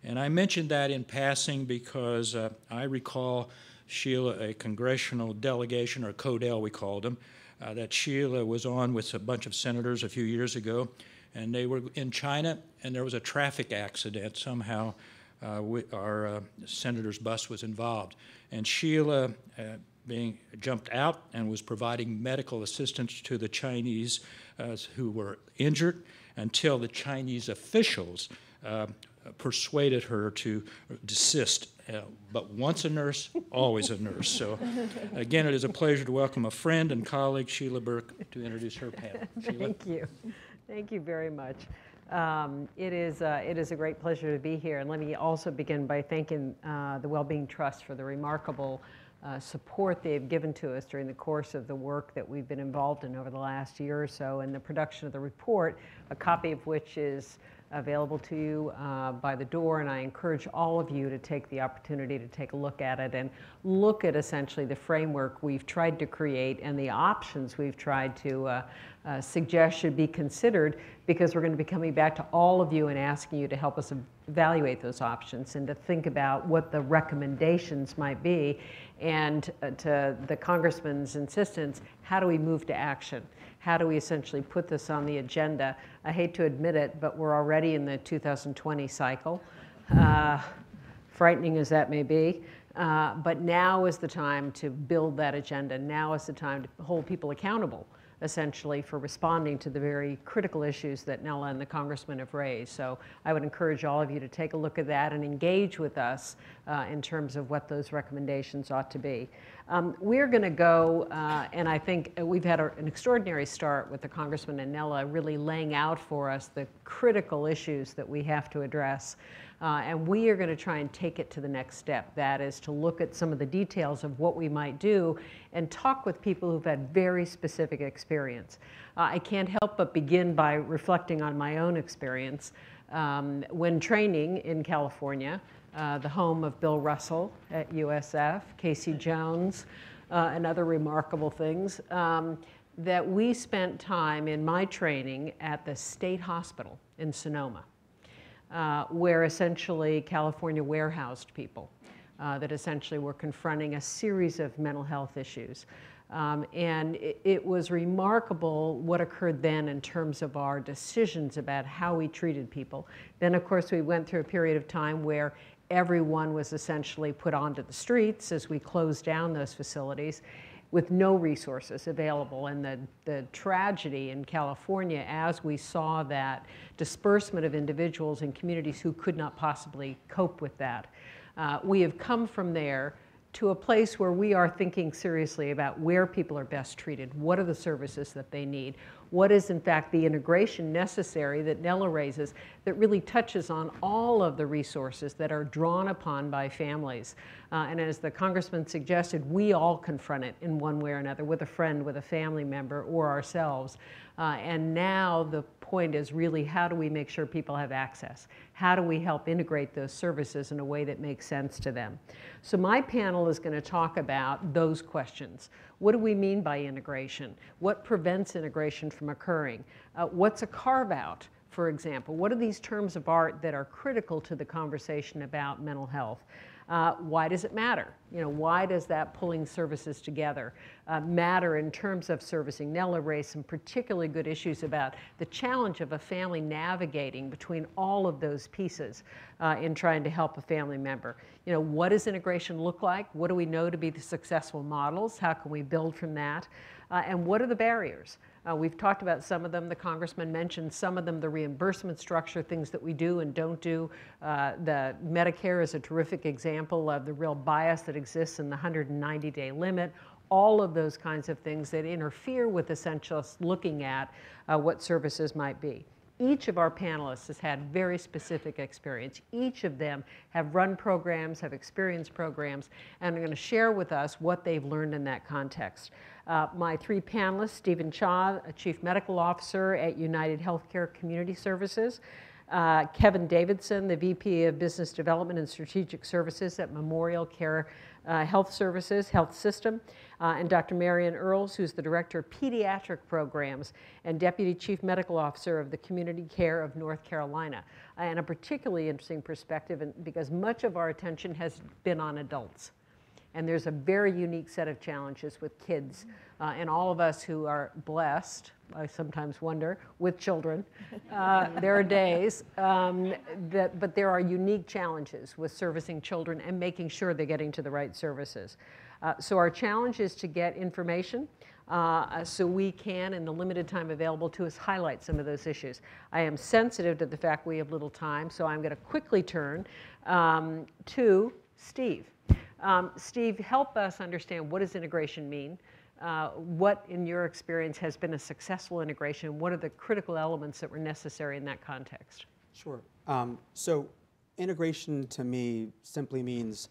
And I mentioned that in passing because I recall Sheila, a congressional delegation, or CODEL we called them, that Sheila was on with a bunch of senators a few years ago, and they were in China, and there was a traffic accident. Somehow our senator's bus was involved. And Sheila jumped out and was providing medical assistance to the Chinese who were injured until the Chinese officials persuaded her to desist. But once a nurse, always a nurse. So again, it is a pleasure to welcome a friend and colleague, Sheila Burke, to introduce her panel. Sheila. Thank you. Thank you very much. It is a great pleasure to be here. And let me also begin by thanking the Wellbeing Trust for the remarkable support they've given to us during the course of the work that we've been involved in over the last year or so, and the production of the report, a copy of which is available to you by the door, and I encourage all of you to take the opportunity to take a look at it and look at essentially the framework we've tried to create and the options we've tried to suggest should be considered, because we're going to be coming back to all of you and asking you to help us evaluate those options and to think about what the recommendations might be, and to the Congressman's insistence, how do we move to action? How do we essentially put this on the agenda? I hate to admit it, but we're already in the 2020 cycle, frightening as that may be. But now is the time to build that agenda. Now is the time to hold people accountable, essentially, for responding to the very critical issues that Nella and the Congressman have raised. So I would encourage all of you to take a look at that and engage with us in terms of what those recommendations ought to be. We're going to go, and I think we've had an extraordinary start with the Congressman and Nella really laying out for us the critical issues that we have to address. And we are going to try and take it to the next step. That is to look at some of the details of what we might do and talk with people who've had very specific experience. I can't help but begin by reflecting on my own experience. When training in California, the home of Bill Russell at USF, Casey Jones, and other remarkable things, that we spent time in my training at the state hospital in Sonoma. Where essentially California warehoused people that essentially were confronting a series of mental health issues. And it was remarkable what occurred then in terms of our decisions about how we treated people. Then, of course, we went through a period of time where everyone was essentially put onto the streets as we closed down those facilities, with no resources available. And the tragedy in California, as we saw that disbursement of individuals in communities who could not possibly cope with that. We have come from there to a place where we are thinking seriously about where people are best treated, what are the services that they need, what is in fact the integration necessary that Nella raises that really touches on all of the resources that are drawn upon by families. And as the Congressman suggested, we all confront it in one way or another, with a friend, with a family member, or ourselves. And now the point is really, how do we make sure people have access? How do we help integrate those services in a way that makes sense to them? So my panel is going to talk about those questions. What do we mean by integration? What prevents integration from occurring? What's a carve-out, for example? What are these terms of art that are critical to the conversation about mental health? Why does it matter? You know, why does that pulling services together matter in terms of servicing? Nella raised some particularly good issues about the challenge of a family navigating between all of those pieces in trying to help a family member. You know, what does integration look like? What do we know to be the successful models? How can we build from that? And what are the barriers? We've talked about some of them. The Congressman mentioned some of them, the reimbursement structure, things that we do and don't do. The Medicare is a terrific example of the real bias that exists in the 190-day limit. All of those kinds of things that interfere with essentially looking at what services might be. Each of our panelists has had very specific experience. Each of them have run programs, have experienced programs, and are going to share with us what they've learned in that context. My three panelists, Stephen Cha, a Chief Medical Officer at United Healthcare Community Services, Kevin Davidson, the VP of Business Development and Strategic Services at Memorial Care Health Services, Health System, and Dr. Marion Earls, who's the Director of Pediatric Programs and Deputy Chief Medical Officer of the Community Care of North Carolina. And a particularly interesting perspective because much of our attention has been on adults. And there's a very unique set of challenges with kids. And all of us who are blessed, I sometimes wonder, with children, there are days, but there are unique challenges with servicing children and making sure they're getting to the right services. So our challenge is to get information so we can, in the limited time available to us, highlight some of those issues. I am sensitive to the fact we have little time, so I'm going to quickly turn to Steve. Steve, help us understand, what does integration mean? What, in your experience, has been a successful integration? What are the critical elements that were necessary in that context? Sure. So integration to me simply means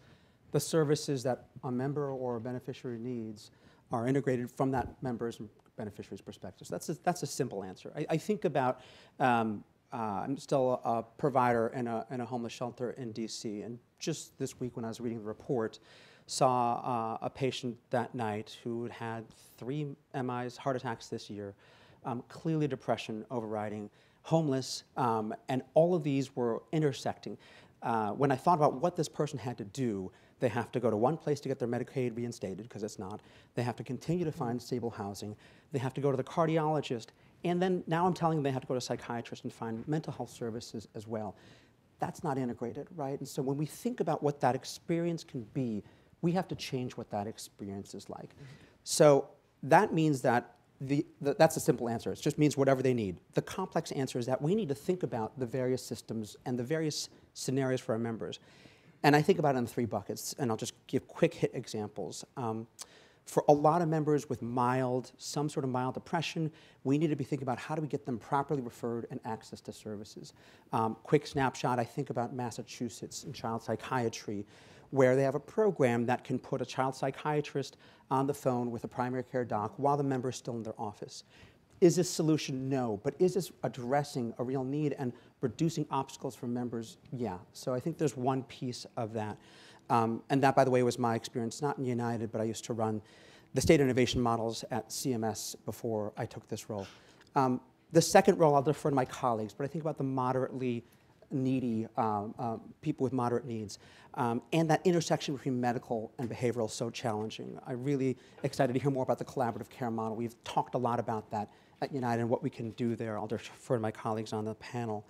the services that a member or a beneficiary needs are integrated from that member's and beneficiary's perspective. So that's a simple answer. I think about, I'm still a provider in a homeless shelter in DC, and just this week when I was reading the report, saw a patient that night who had 3 MIs, heart attacks this year, clearly depression overriding, homeless, and all of these were intersecting. When I thought about what this person had to do, they have to go to one place to get their Medicaid reinstated, because it's not. They have to continue to find stable housing. They have to go to the cardiologist. And then now I'm telling them they have to go to a psychiatrist and find mental health services as well. That's not integrated, right? And so when we think about what that experience can be, we have to change what that experience is like. So that means that that's a simple answer. It just means whatever they need. The complex answer is that we need to think about the various systems and the various scenarios for our members. And I think about it in 3 buckets, and I'll just give quick hit examples. For a lot of members with some sort of mild depression, we need to be thinking about how do we get them properly referred and access to services. Quick snapshot, I think about Massachusetts and child psychiatry, where they have a program that can put a child psychiatrist on the phone with a primary care doc while the member is still in their office. Is this solution? No. But is this addressing a real need and reducing obstacles for members? Yeah. So I think there's one piece of that. And that, by the way, was my experience, not in United, but I used to run the state innovation models at CMS before I took this role. The second role, I'll defer to my colleagues, but I think about the moderately needy, people with moderate needs. And that intersection between medical and behavioral is so challenging. I'm really excited to hear more about the collaborative care model. We've talked a lot about that at United and what we can do there. I'll defer to my colleagues on the panel.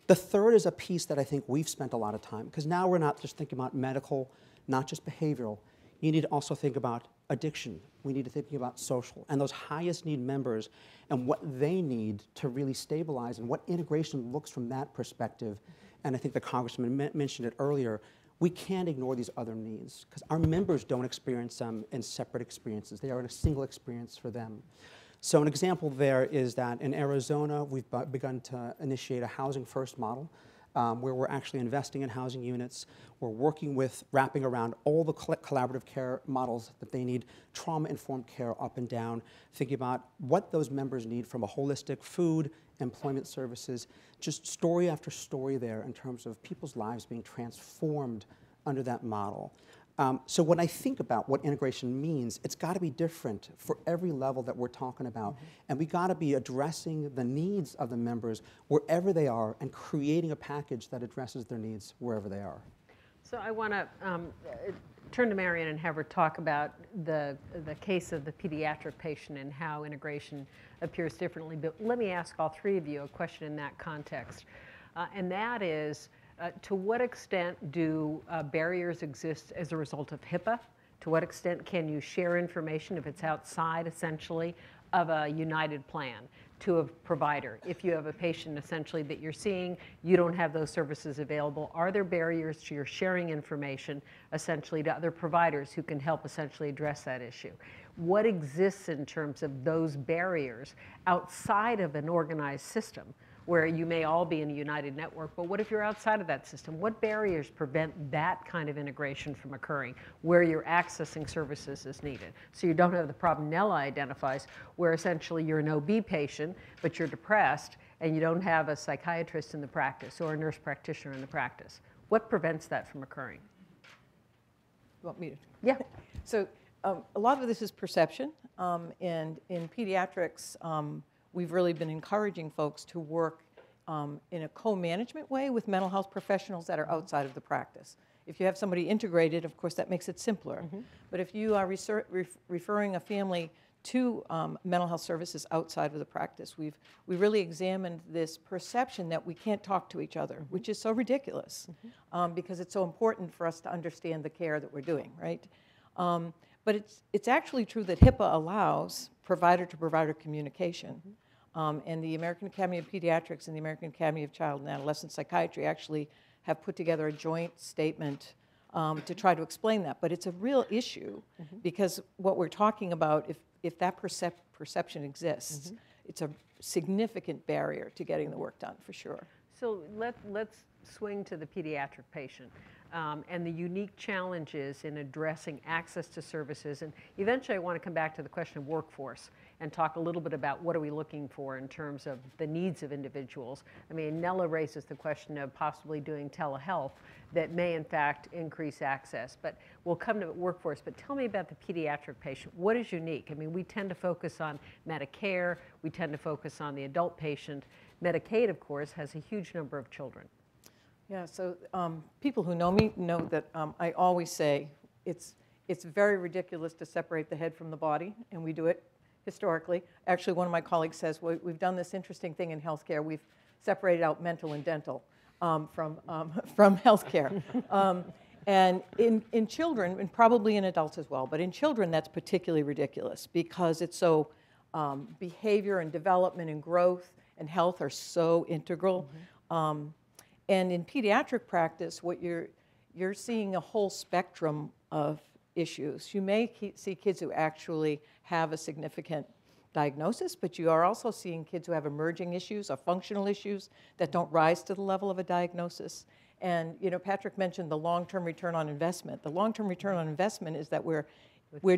The third is a piece that I think we've spent a lot of time, because now we're not just thinking about medical, not just behavioral. You need to also think about addiction. We need to think about social and those highest need members and what they need to really stabilize and what integration looks from that perspective. And I think the Congressman mentioned it earlier. We can't ignore these other needs because our members don't experience them in separate experiences. They are in a single experience for them. So an example there is that in Arizona, we've begun to initiate a housing first model where we're actually investing in housing units. We're working with wrapping around all the collaborative care models that they need, trauma-informed care up and down, thinking about what those members need from a holistic food, employment services, just story after story there in terms of people's lives being transformed under that model. So when I think about what integration means, it's got to be different for every level that we're talking about. And we got to be addressing the needs of the members wherever they are and creating a package that addresses their needs wherever they are. So I want to turn to Marion and have her talk about the case of the pediatric patient and how integration appears differently. But let me ask all 3 of you a question in that context. And that is, to what extent do barriers exist as a result of HIPAA? To what extent can you share information if it's outside, essentially, of a United plan to a provider? If you have a patient, essentially, that you're seeing, you don't have those services available. Are there barriers to your sharing information, essentially, to other providers who can help, essentially, address that issue? What exists in terms of those barriers outside of an organized system, where you may all be in a United network, but what if you're outside of that system? What barriers prevent that kind of integration from occurring where you're accessing services as needed? So you don't have the problem Nellie identifies, where essentially you're an OB patient, but you're depressed, and you don't have a psychiatrist in the practice or a nurse practitioner in the practice? What prevents that from occurring? You want me to? Yeah. So a lot of this is perception, and in pediatrics, we've really been encouraging folks to work in a co-management way with mental health professionals that are outside of the practice. If you have somebody integrated, of course, that makes it simpler. But if you are referring a family to mental health services outside of the practice, we really examined this perception that we can't talk to each other, which is so ridiculous, because it's so important for us to understand the care that we're doing, right? But it's actually true that HIPAA allows provider-to-provider communication. And the American Academy of Pediatrics and the American Academy of Child and Adolescent Psychiatry actually have put together a joint statement to try to explain that. But it's a real issue because what we're talking about, if that perception exists, it's a significant barrier to getting the work done, for sure. So let's swing to the pediatric patient and the unique challenges in addressing access to services. And eventually I want to come back to the question of workforce and talk a little bit about what are we looking for in terms of the needs of individuals. I mean, Nella raises the question of possibly doing telehealth that may in fact increase access, but we'll come to workforce. But tell me about the pediatric patient. What is unique? I mean, we tend to focus on Medicare, we tend to focus on the adult patient. Medicaid, of course, has a huge number of children. Yeah, so people who know me know that I always say it's very ridiculous to separate the head from the body, and we do it historically. Actually, one of my colleagues says, well, we've done this interesting thing in healthcare. We've separated out mental and dental from healthcare. And in children, and probably in adults as well, but in children that's particularly ridiculous because it's so, behavior and development and growth and health are so integral. And in pediatric practice, what you're seeing a whole spectrum of issues. You may see kids who actually have a significant diagnosis, but you are also seeing kids who have emerging issues or functional issues that don't rise to the level of a diagnosis. And you know, Patrick mentioned the long-term return on investment. The long-term return on investment is that we're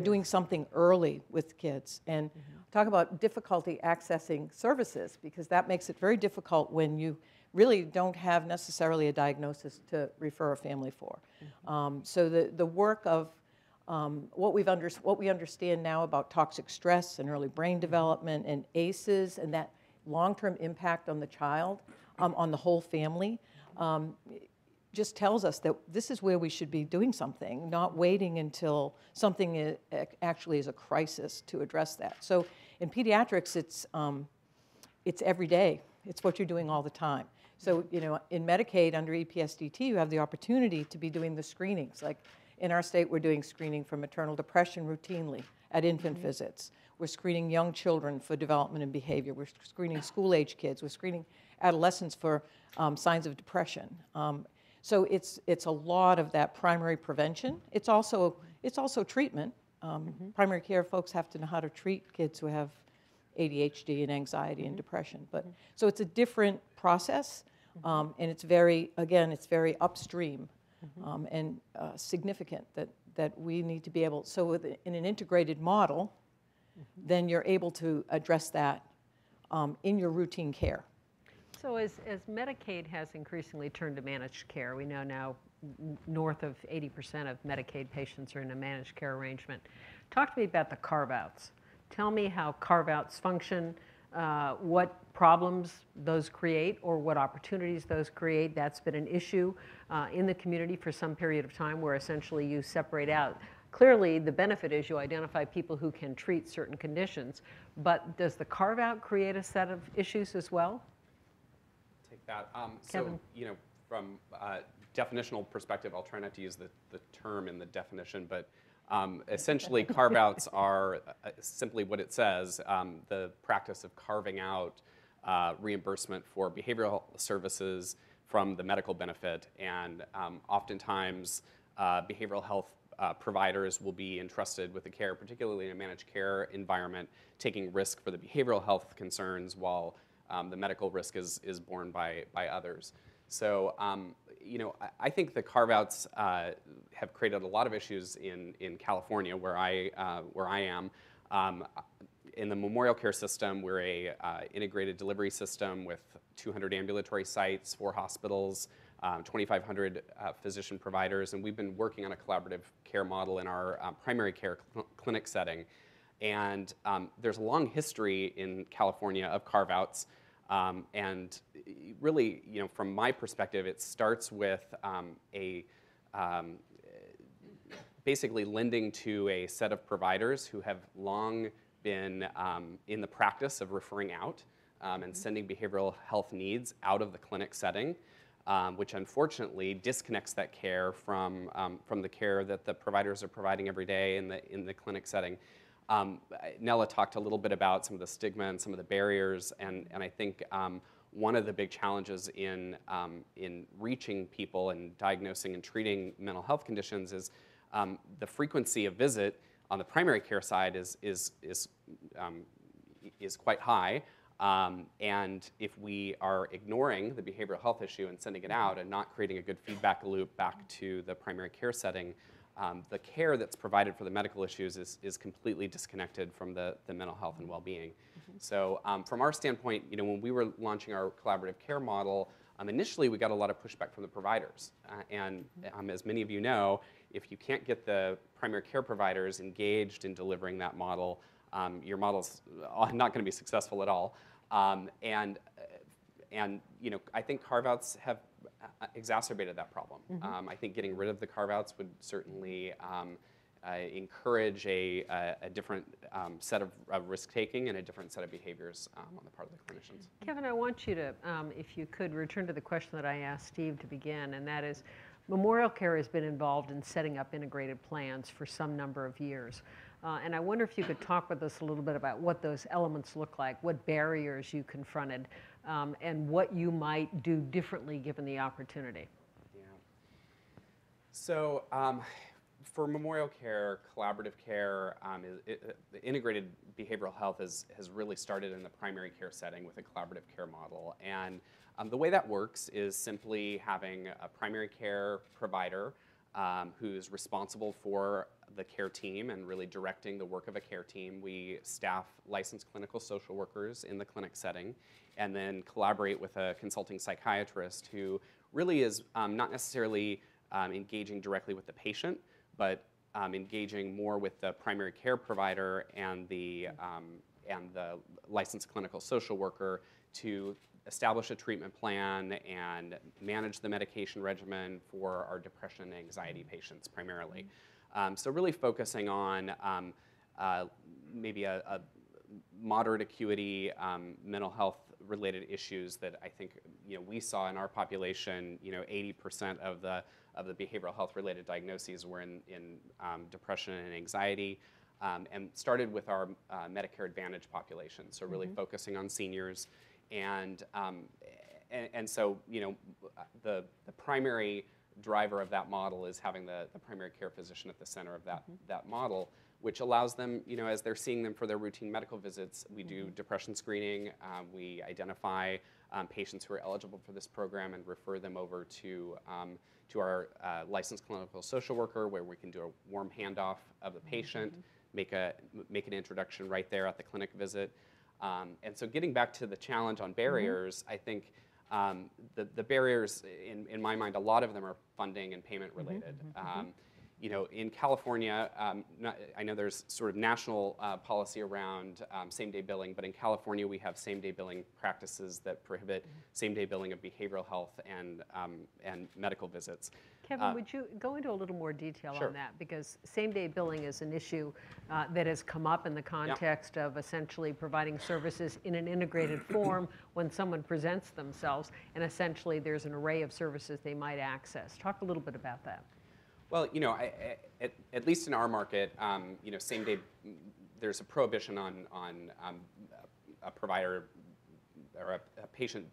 doing something early with kids. And talk about difficulty accessing services, because that makes it very difficult when you really don't have necessarily a diagnosis to refer a family for. So the work of what we understand now about toxic stress and early brain development and ACEs and that long-term impact on the child, on the whole family, just tells us that this is where we should be doing something, not waiting until something actually is a crisis to address that. So in pediatrics, it's every day. It's what you're doing all the time. So, you know, in Medicaid under EPSDT, you have the opportunity to be doing the screenings. Like in our state, we're doing screening for maternal depression routinely at infant visits. We're screening young children for development and behavior. We're screening school-age kids. We're screening adolescents for signs of depression. So it's a lot of that primary prevention. It's also treatment. Primary care folks have to know how to treat kids who have ADHD and anxiety and depression. But so it's a different process, and it's very upstream and significant that we need to be able. So in an integrated model, then you're able to address that in your routine care. So as Medicaid has increasingly turned to managed care, we know now north of 80% of Medicaid patients are in a managed care arrangement. Talk to me about the carve-outs. Tell me how carve-outs function, what problems those create or what opportunities those create. That's been an issue in the community for some period of time where essentially you separate out. Clearly, the benefit is you identify people who can treat certain conditions, but does the carve-out create a set of issues as well? Take that. Kevin. So, you know, from a definitional perspective, I'll try not to use the term in the definition, but essentially carve-outs are simply what it says, the practice of carving out reimbursement for behavioral services from the medical benefit, and oftentimes behavioral health providers will be entrusted with the care, particularly in a managed care environment, taking risk for the behavioral health concerns while the medical risk is borne by others. So, you know, I think the carve-outs have created a lot of issues in California, where I am. in the memorial care system, we're a integrated delivery system with 200 ambulatory sites, 4 hospitals, 2,500 physician providers, and we've been working on a collaborative care model in our primary care clinic setting. And there's a long history in California of carve-outs, and really, from my perspective, it starts with basically lending to a set of providers who have long been in the practice of referring out and sending behavioral health needs out of the clinic setting, which unfortunately disconnects that care from the care that the providers are providing every day in the clinic setting. Nella talked a little bit about some of the stigma and some of the barriers, and I think one of the big challenges in reaching people and diagnosing and treating mental health conditions is the frequency of visit on the primary care side is quite high, and if we are ignoring the behavioral health issue and sending it out and not creating a good feedback loop back to the primary care setting, the care that's provided for the medical issues is completely disconnected from the mental health and well-being. So from our standpoint, when we were launching our collaborative care model, initially we got a lot of pushback from the providers. And as many of you know, if you can't get the primary care providers engaged in delivering that model, your model's not going to be successful at all. And I think carve-outs have exacerbated that problem. I think getting rid of the carve-outs would certainly encourage a different set of risk-taking and a different set of behaviors on the part of the clinicians. Kevin, I want you to, if you could, return to the question that I asked Steve to begin, and that is, Memorial Care has been involved in setting up integrated plans for some number of years. And I wonder if you could talk with us a little bit about what those elements look like, what barriers you confronted, and what you might do differently given the opportunity. Yeah. So for Memorial Care, collaborative care, the integrated behavioral health has really started in the primary care setting with a collaborative care model. And the way that works is simply having a primary care provider who's responsible for the care team and really directing the work of a care team. We staff licensed clinical social workers in the clinic setting and then collaborate with a consulting psychiatrist who really is not necessarily engaging directly with the patient, but engaging more with the primary care provider and the licensed clinical social worker to establish a treatment plan and manage the medication regimen for our depression and anxiety patients primarily. So really focusing on maybe a moderate acuity mental health related issues that I think we saw in our population. 80% of the behavioral health related diagnoses were in depression and anxiety, and started with our Medicare Advantage population. So really focusing on seniors, and so the primary driver of that model is having the primary care physician at the center of that model, which allows them, as they're seeing them for their routine medical visits, we do depression screening, we identify patients who are eligible for this program and refer them over to our licensed clinical social worker, where we can do a warm handoff of the patient, make an introduction right there at the clinic visit. And so getting back to the challenge on barriers, I think the barriers, in my mind, a lot of them are funding and payment related. In California, I know there's sort of national policy around same-day billing, but in California we have same-day billing practices that prohibit same-day billing of behavioral health and medical visits. Kevin, would you go into a little more detail Sure. on that? Because same-day billing is an issue that has come up in the context of essentially providing services in an integrated form when someone presents themselves, and essentially there's an array of services they might access. Talk a little bit about that. Well, at least in our market, same-day, there's a prohibition on a provider or a patient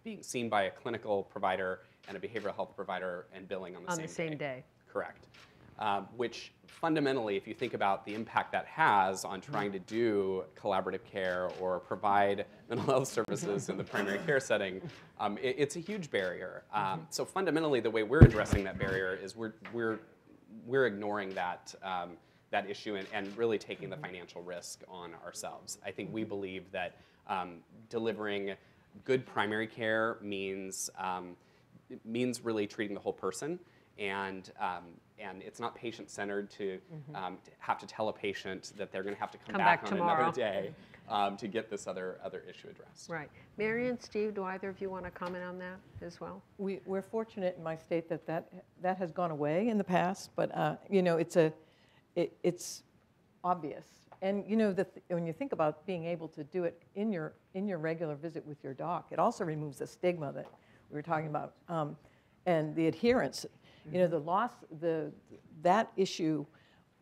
being seen by a clinical provider and a behavioral health provider and billing on the same day. Correct. Which fundamentally, if you think about the impact that has on trying to do collaborative care or provide mental health services in the primary care setting, it's a huge barrier. So fundamentally, the way we're addressing that barrier is we're ignoring that that issue and really taking the financial risk on ourselves. I think we believe that delivering good primary care means really treating the whole person, and it's not patient-centered to have to tell a patient that they're going to have to come back on tomorrow. another day to get this other issue addressed. Right. Mary and Steve, do either of you want to comment on that as well? We're fortunate in my state that has gone away in the past, but it's obvious. And when you think about being able to do it in your regular visit with your doc, it also removes the stigma that we were talking about, and the adherence. The loss, that issue.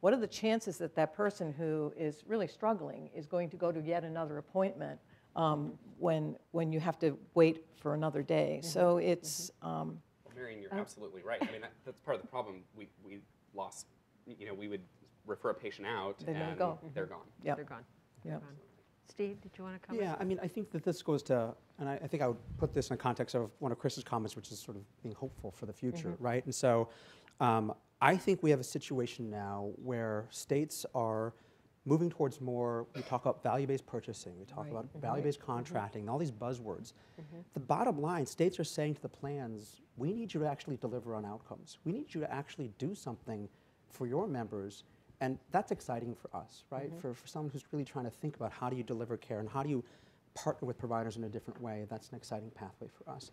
What are the chances that that person who is really struggling is going to go to yet another appointment when you have to wait for another day? So it's. Marion, you're absolutely right. I mean, that's part of the problem. We lost. We would refer a patient out, and they're gone. Yeah. They're gone. Yeah. They're gone. Steve, did you want to comment? Yeah, I mean, I think that this goes to, and I think I would put this in the context of one of Chris's comments, which is sort of being hopeful for the future, right? And so I think we have a situation now where states are moving towards more, we talk about value-based purchasing, we talk about value-based contracting, and all these buzzwords. The bottom line, states are saying to the plans, we need you to actually deliver on outcomes. We need you to actually do something for your members. And that's exciting for us, right? For someone who's really trying to think about how do you deliver care and how do you partner with providers in a different way, that's an exciting pathway for us.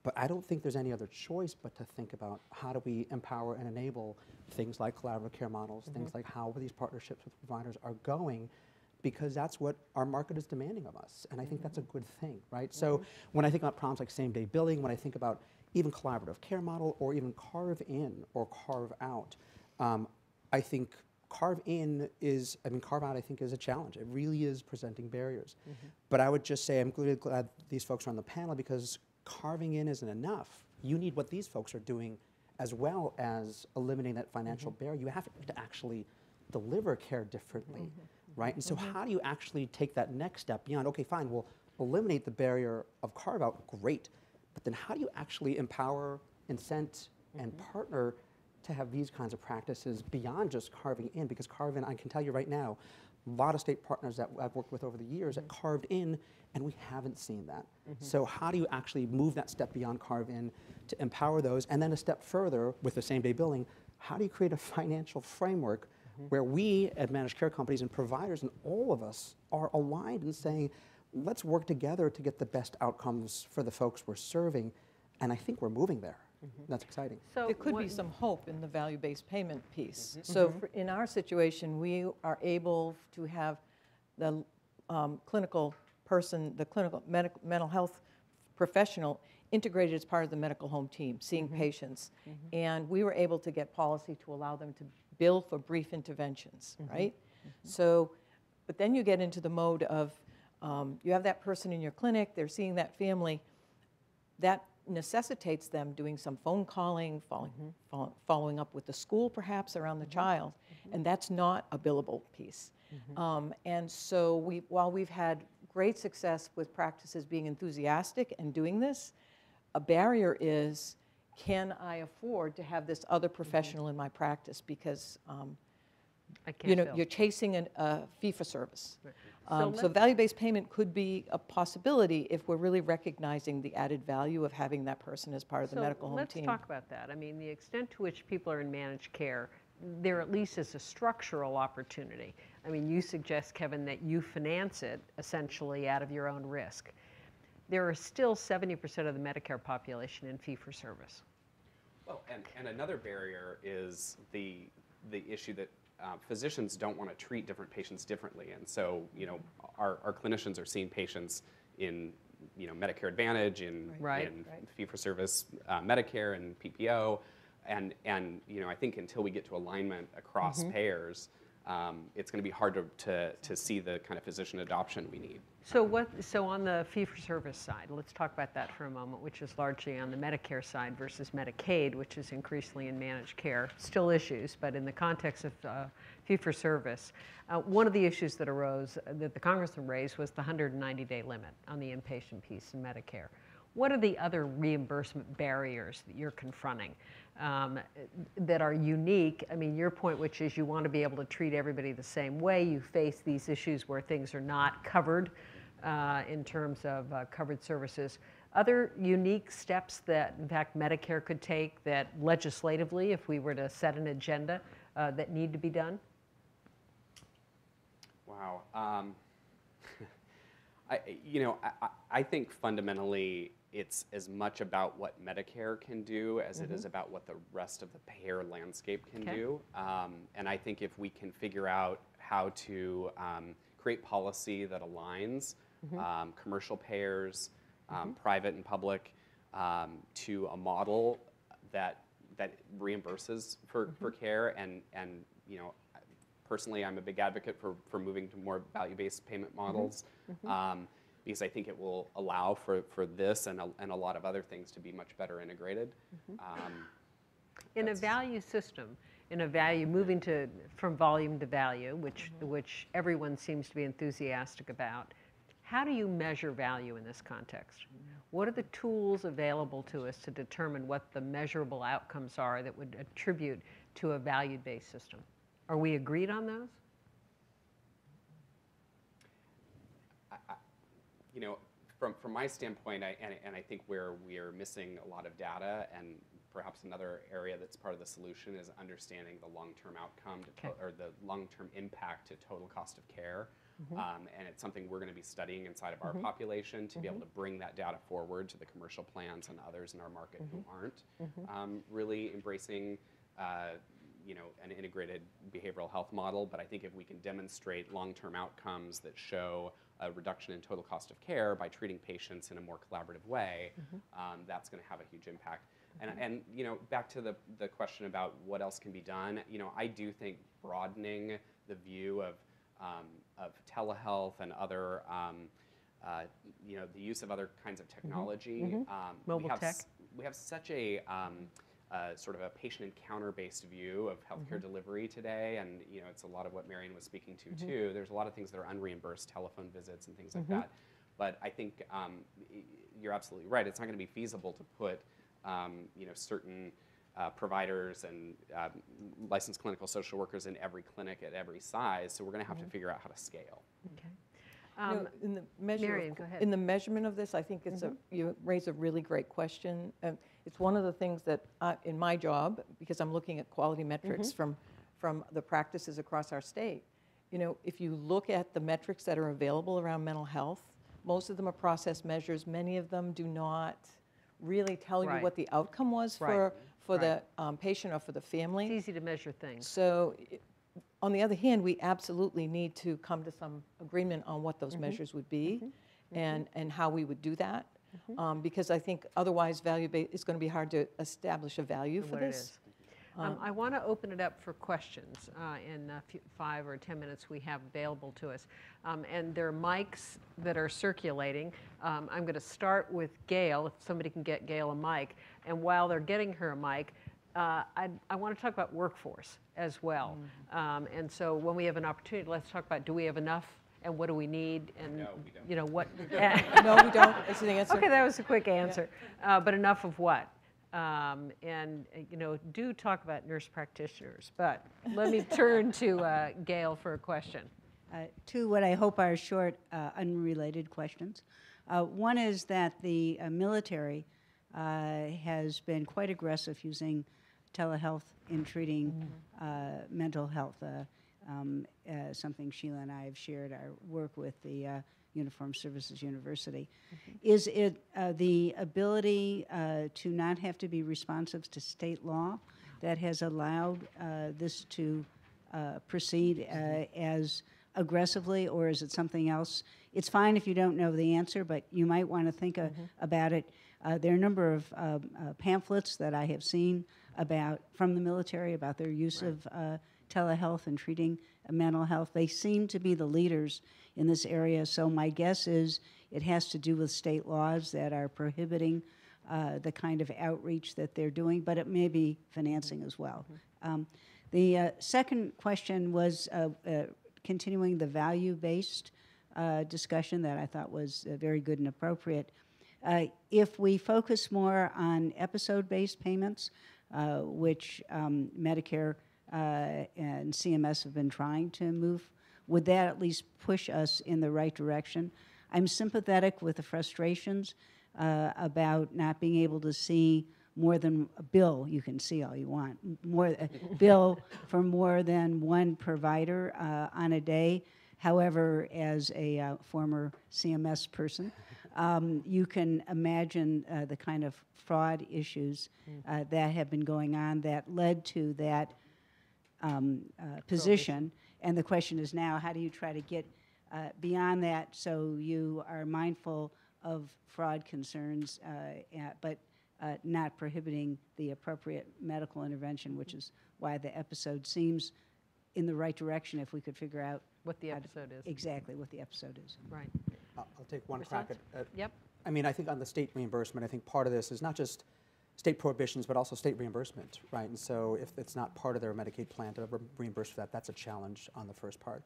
But I don't think there's any other choice but to think about how do we empower and enable things like collaborative care models, things like how these partnerships with providers are going, because that's what our market is demanding of us. And I think that's a good thing, right? So when I think about problems like same-day billing, when I think about even collaborative care model or even carve in or carve out, I think carve out I think is a challenge. It really is presenting barriers. But I would just say I'm really glad these folks are on the panel, because carving in isn't enough. You need what these folks are doing as well as eliminating that financial barrier. You have to actually deliver care differently, right? And so how do you actually take that next step beyond, okay, fine, we'll eliminate the barrier of carve out, great, but then how do you actually empower, incent, and partner to have these kinds of practices beyond just carving in? Because carve in, I can tell you right now, a lot of state partners that I've worked with over the years that carved in, and we haven't seen that. So how do you actually move that step beyond carve in to empower those? And then a step further with the same day billing, how do you create a financial framework where we at managed care companies and providers and all of us are aligned in saying, let's work together to get the best outcomes for the folks we're serving? And I think we're moving there. That's exciting. So there could be some hope in the value-based payment piece. So in our situation, we are able to have the clinical person, the clinical mental health professional integrated as part of the medical home team, seeing patients. And we were able to get policy to allow them to bill for brief interventions, right? So, but then you get into the mode of, you have that person in your clinic, they're seeing that family, that necessitates them doing some phone calling, following up with the school perhaps around the child, and that's not a billable piece. And so while we've had great success with practices being enthusiastic and doing this, a barrier is, can I afford to have this other professional in my practice? Because I can't you're chasing a fee-for-service. Right. So value-based payment could be a possibility if we're really recognizing the added value of having that person as part of the medical home team. Let's talk about that. I mean, the extent to which people are in managed care, there at least is a structural opportunity. I mean, you suggest, Kevin, that you finance it essentially out of your own risk. There are still 70% of the Medicare population in fee-for-service. Well, and another barrier is the issue that physicians don't want to treat different patients differently, and so our clinicians are seeing patients in Medicare Advantage, in fee-for-service Medicare and PPO, and I think until we get to alignment across payers, it's going to be hard to see the kind of physician adoption we need. So on the fee-for-service side, let's talk about that for a moment, which is largely on the Medicare side versus Medicaid, which is increasingly in managed care. Still issues, but in the context of fee-for-service, one of the issues that arose, that the Congressman raised, was the 190-day limit on the inpatient piece in Medicare. What are the other reimbursement barriers that you're confronting? that are unique. I mean, your point, which is you want to be able to treat everybody the same way. You face these issues where things are not covered in terms of covered services. Other unique steps that, in fact, Medicare could take that legislatively, if we were to set an agenda, that need to be done? Wow. I think fundamentally it's as much about what Medicare can do as it is about what the rest of the payer landscape can do. And I think if we can figure out how to create policy that aligns commercial payers, private and public, to a model that reimburses for care, and personally, I'm a big advocate for moving to more value-based payment models, because I think it will allow for this and a lot of other things to be much better integrated. In a value system, moving from volume to value, which everyone seems to be enthusiastic about, how do you measure value in this context? What are the tools available to us to determine what the measurable outcomes are that would attribute to a value-based system? Are we agreed on those? From my standpoint, and I think where we are missing a lot of data, and perhaps another area that's part of the solution is understanding the long-term outcome or the long-term impact to total cost of care. And it's something we're going to be studying inside of our population to be able to bring that data forward to the commercial plans and others in our market who aren't really embracing an integrated behavioral health model. But I think if we can demonstrate long-term outcomes that show a reduction in total cost of care by treating patients in a more collaborative way, that's going to have a huge impact. And back to the question about what else can be done, I do think broadening the view of telehealth and other, the use of other kinds of technology. Mobile tech. We have such a sort of a patient encounter-based view of healthcare delivery today, and it's a lot of what Marion was speaking to too. There's a lot of things that are unreimbursed, telephone visits and things like that. But I think you're absolutely right. It's not going to be feasible to put certain providers and licensed clinical social workers in every clinic at every size. So we're going to have to figure out how to scale. Okay. In the measure Marion, go ahead. In the measurement of this, I think it's you raise a really great question. It's one of the things that in my job, because I'm looking at quality metrics from the practices across our state. If you look at the metrics that are available around mental health, most of them are process measures. Many of them do not really tell you what the outcome was for the patient or for the family. It's easy to measure things. So on the other hand, we absolutely need to come to some agreement on what those measures would be and how we would do that. Because I think otherwise it's going to be hard to establish a value for this. I want to open it up for questions in the 5 or 10 minutes we have available to us. And there are mics that are circulating. I'm going to start with Gail, if somebody can get Gail a mic. And while they're getting her a mic, I want to talk about workforce as well. And so when we have an opportunity, let's talk about, do we have enough? And what do we need? And No, we don't. what? No, we don't. Is the answer. Okay, that was a quick answer. But enough of what? Do talk about nurse practitioners. But let me turn to Gail for a question. Two what I hope are short, unrelated questions. One is that the military has been quite aggressive using telehealth in treating mental health. Something Sheila and I have shared our work with the Uniformed Services University. Is it the ability to not have to be responsive to state law that has allowed this to proceed as aggressively, or is it something else? It's fine if you don't know the answer, but you might want to think about it. There are a number of pamphlets that I have seen from the military about their use of telehealth and treating mental health. They seem to be the leaders in this area, so my guess is it has to do with state laws that are prohibiting the kind of outreach that they're doing, but it may be financing as well. The second question was continuing the value-based discussion that I thought was very good and appropriate. If we focus more on episode-based payments, which Medicare and CMS have been trying to move, would that at least push us in the right direction? I'm sympathetic with the frustrations about not being able to see more than a bill. You can see all you want. More bill for more than one provider on a day. However, as a former CMS person, you can imagine the kind of fraud issues that have been going on that led to that position. And the question is now, how do you try to get beyond that so you are mindful of fraud concerns, but not prohibiting the appropriate medical intervention, which is why the episode seems in the right direction if we could figure out what the episode is. Exactly what the episode is. Right. I'll take one crack at Yep. I mean, I think on the state reimbursement, I think part of this is not just state prohibitions, but also state reimbursement, right? And so if it's not part of their Medicaid plan to reimburse for that, that's a challenge on the first part.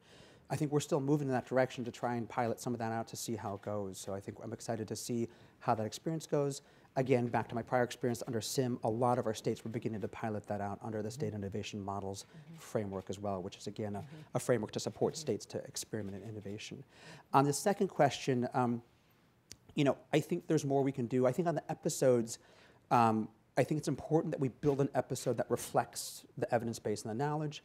I think we're still moving in that direction to try and pilot some of that out to see how it goes. So I think I'm excited to see how that experience goes. Again, back to my prior experience under SIM, a lot of our states were beginning to pilot that out under the State Innovation Models framework as well, which is, again, a framework to support states to experiment in innovation. On the second question, you know, I think there's more we can do. I think on the episodes, I think it's important that we build an episode that reflects the evidence base and the knowledge.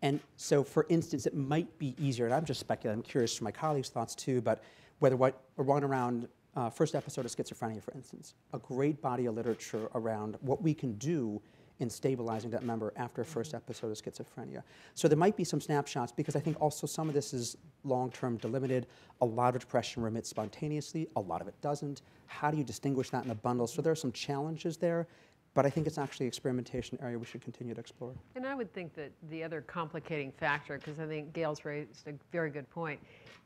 And so, for instance, it might be easier, and I'm just speculating, I'm curious for my colleagues' thoughts too, but whether what we're running around first episode of schizophrenia, for instance, a great body of literature around what we can do in stabilizing that member after a first episode of schizophrenia. So there might be some snapshots, because I think also some of this is long-term delimited. A lot of depression remits spontaneously, a lot of it doesn't. How do you distinguish that in a bundle? So there are some challenges there, but I think it's actually an experimentation area we should continue to explore. And I would think that the other complicating factor, because I think Gail's raised a very good point,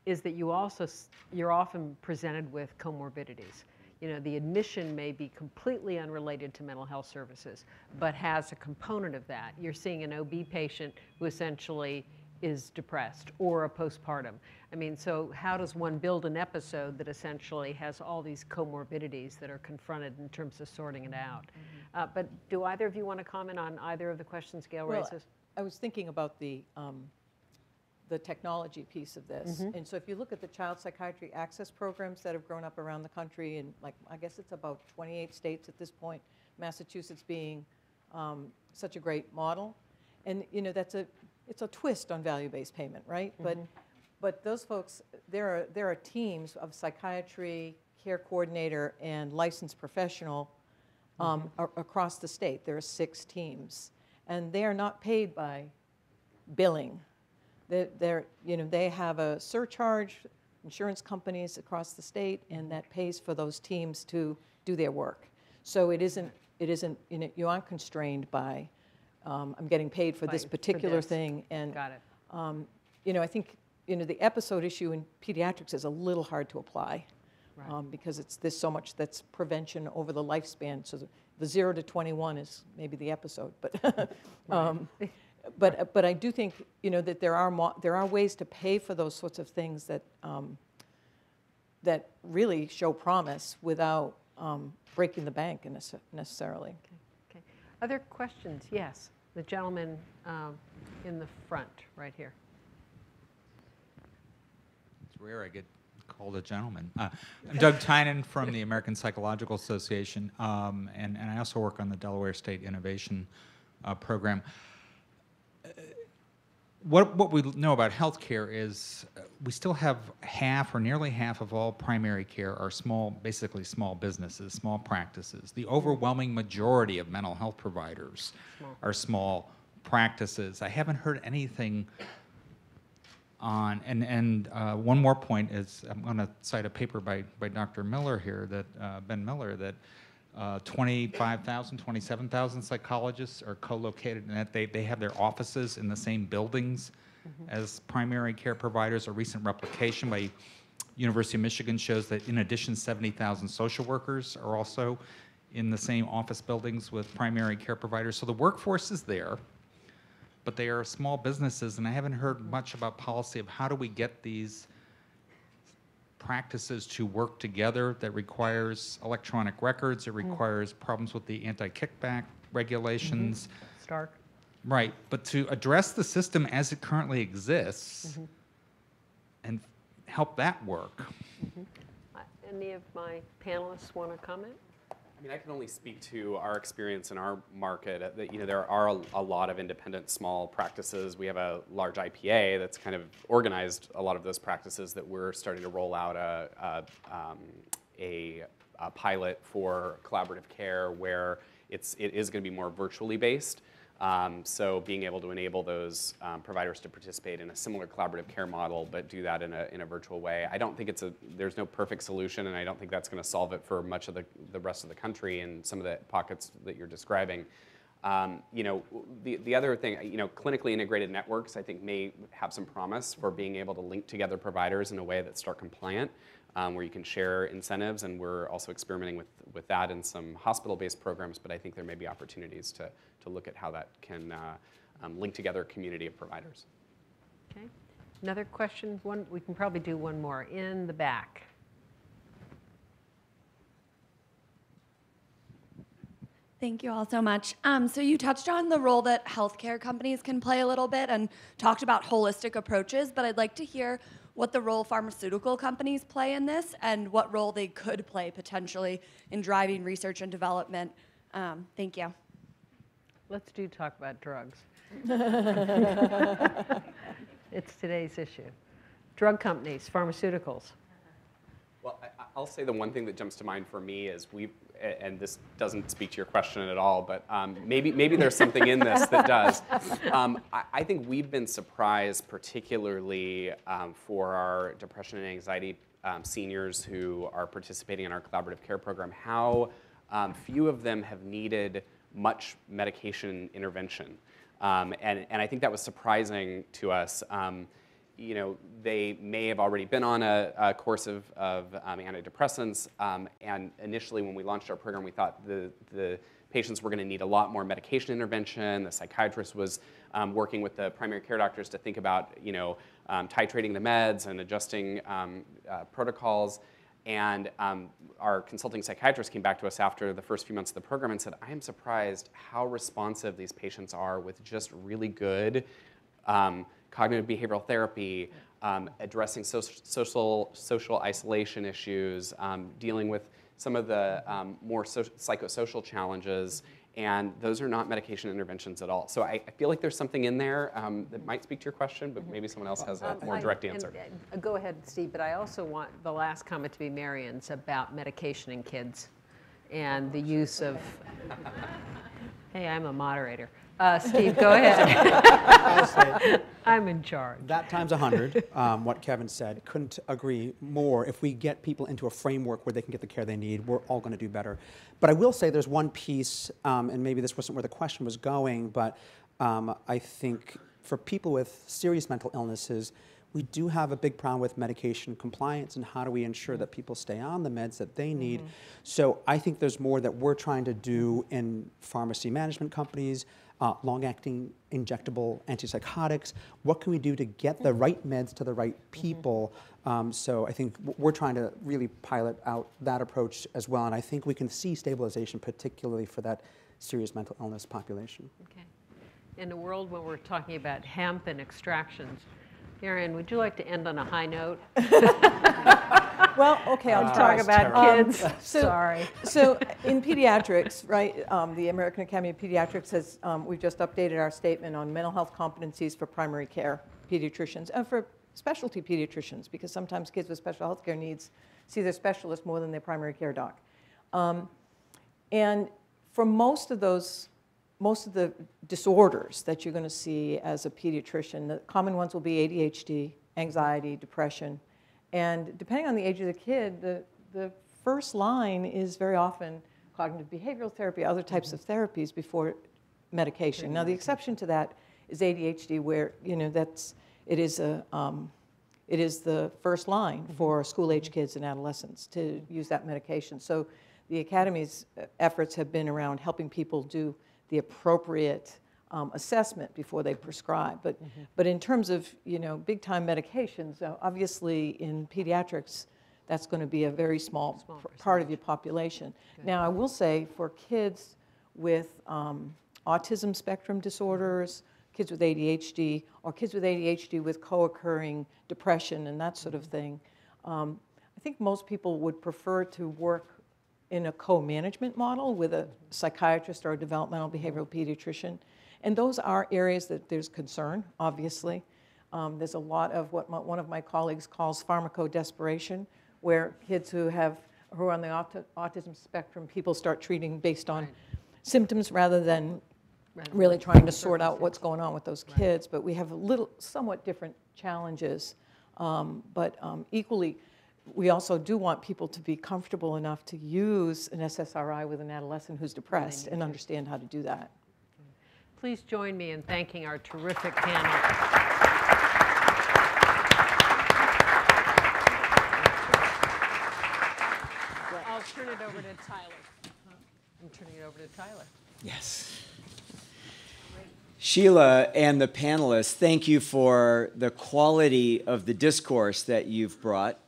is that you're often presented with comorbidities. You know, the admission may be completely unrelated to mental health services, but has a component of that. You're seeing an OB patient who essentially is depressed or a postpartum. I mean, so how does one build an episode that essentially has all these comorbidities that are confronted in terms of sorting it out? But do either of you want to comment on either of the questions Gail raises? I was thinking about the technology piece of this. And so if you look at the child psychiatry access programs that have grown up around the country, and like, I guess it's about 28 states at this point, Massachusetts being such a great model. And you know, it's a twist on value-based payment, right? But those folks, there are teams of psychiatry, care coordinator, and licensed professional across the state. There are 6 teams, and they are not paid by billing. They have a surcharge, insurance companies across the state, and that pays for those teams to do their work. So it isn't you know, you aren't constrained by I'm getting paid for this particular thing. And got it. You know, I think, you know, the episode issue in pediatrics is a little hard to apply, because there's so much that's prevention over the lifespan. So the 0 to 21 is maybe the episode, but. But I do think, you know, that there are ways to pay for those sorts of things that that really show promise without breaking the bank necessarily. Okay. Other questions? Yes, the gentleman in the front, right here. It's rare I get called a gentleman. I'm Doug Tynan from the American Psychological Association, and I also work on the Delaware State Innovation Program. What we know about healthcare is we still have half or nearly half of all primary care are basically small businesses, small practices. The overwhelming majority of mental health providers are small practices. I haven't heard anything on, and one more point is, I'm going to cite a paper by Dr. Miller here, that Ben Miller, that 25,000, 27,000 psychologists are co-located, and that they have their offices in the same buildings as primary care providers. A recent replication by University of Michigan shows that in addition, 70,000 social workers are also in the same office buildings with primary care providers. So the workforce is there, but they are small businesses, and I haven't heard much about policy of how do we get these practices to work together. That requires electronic records, it requires problems with the anti-kickback regulations. Stark. Right, but to address the system as it currently exists and help that work. Any of my panelists want to comment? I mean, I can only speak to our experience in our market. That, you know, there are a lot of independent small practices. We have a large IPA that's kind of organized a lot of those practices that we're starting to roll out a pilot for collaborative care where it is going to be more virtually based. So being able to enable those providers to participate in a similar collaborative care model, but do that in a virtual way. I don't think there's no perfect solution, and I don't think that's going to solve it for much of the rest of the country and some of the pockets that you're describing. You know, the other thing, you know, clinically integrated networks, I think may have some promise for being able to link together providers in a way that's START compliant, where you can share incentives, and we're also experimenting with that in some hospital-based programs, but I think there may be opportunities to look at how that can link together a community of providers. Okay. Another question? We can probably do one more in the back. Thank you all so much. So you touched on the role that healthcare companies can play a little bit and talked about holistic approaches, but I'd like to hear what the role pharmaceutical companies play in this and what role they could play potentially in driving research and development. Thank you. Let's talk about drugs. It's today's issue. Drug companies, pharmaceuticals. Well, I'll say the one thing that jumps to mind for me is and this doesn't speak to your question at all, but maybe there's something in this that does. I think we've been surprised, particularly for our depression and anxiety seniors who are participating in our collaborative care program, how few of them have needed much medication intervention. And I think that was surprising to us. You know, they may have already been on a course of antidepressants, and initially when we launched our program, we thought the patients were going to need a lot more medication intervention. The psychiatrist was working with the primary care doctors to think about, you know, titrating the meds and adjusting protocols. And our consulting psychiatrist came back to us after the first few months of the program and said, I am surprised how responsive these patients are with just really good cognitive behavioral therapy, addressing social isolation issues, dealing with some of the more psychosocial challenges, and those are not medication interventions at all. So I feel like there's something in there that might speak to your question, but maybe someone else has a more direct answer. Go ahead, Steve, but I also want the last comment to be Marion's about medication in kids and the use of, hey, I'm a moderator. Steve, go ahead. I'm in charge. That times 100, what Kevin said, couldn't agree more. If we get people into a framework where they can get the care they need, we're all going to do better. But I will say there's one piece, and maybe this wasn't where the question was going, but I think for people with serious mental illnesses, we do have a big problem with medication compliance and how do we ensure that people stay on the meds that they need. So I think there's more that we're trying to do in pharmacy management companies, long-acting injectable antipsychotics. What can we do to get the right meds to the right people? So I think we're trying to really pilot out that approach as well, and I think we can see stabilization, particularly for that serious mental illness population. Okay. In a world when we're talking about hemp and extractions, Marion, would you like to end on a high note? Well, okay, I'll talk about kids. Sorry. So in pediatrics, right, the American Academy of Pediatrics has, we've just updated our statement on mental health competencies for primary care pediatricians and for specialty pediatricians, because sometimes kids with special health care needs see their specialist more than their primary care doc. And for most of the disorders that you're going to see as a pediatrician, the common ones will be ADHD, anxiety, depression. And depending on the age of the kid, the first line is very often cognitive behavioral therapy, other types of therapies before medication. Now, the exception to that is ADHD, where, you know, it is the first line for school-age kids and adolescents to use that medication. So the Academy's efforts have been around helping people do the appropriate assessment before they prescribe. But in terms of, you know, big-time medications, obviously in pediatrics, that's going to be a very small part of your population. Good. Now, I will say for kids with autism spectrum disorders, kids with ADHD, or kids with ADHD with co-occurring depression and that sort of thing. I think most people would prefer to work in a co-management model with a psychiatrist or a developmental behavioral pediatrician. And those are areas that there's concern, obviously. There's a lot of what one of my colleagues calls pharmacodesperation, where kids who are on the autism spectrum, people start treating based on symptoms rather than really trying to sort out what's going on with those kids. But we have somewhat different challenges. Equally, we also do want people to be comfortable enough to use an SSRI with an adolescent who's depressed and understand how to do that. Please join me in thanking our terrific panel. I'll turn it over to Tyler. I'm turning it over to Tyler. Yes. Sheila and the panelists, thank you for the quality of the discourse that you've brought,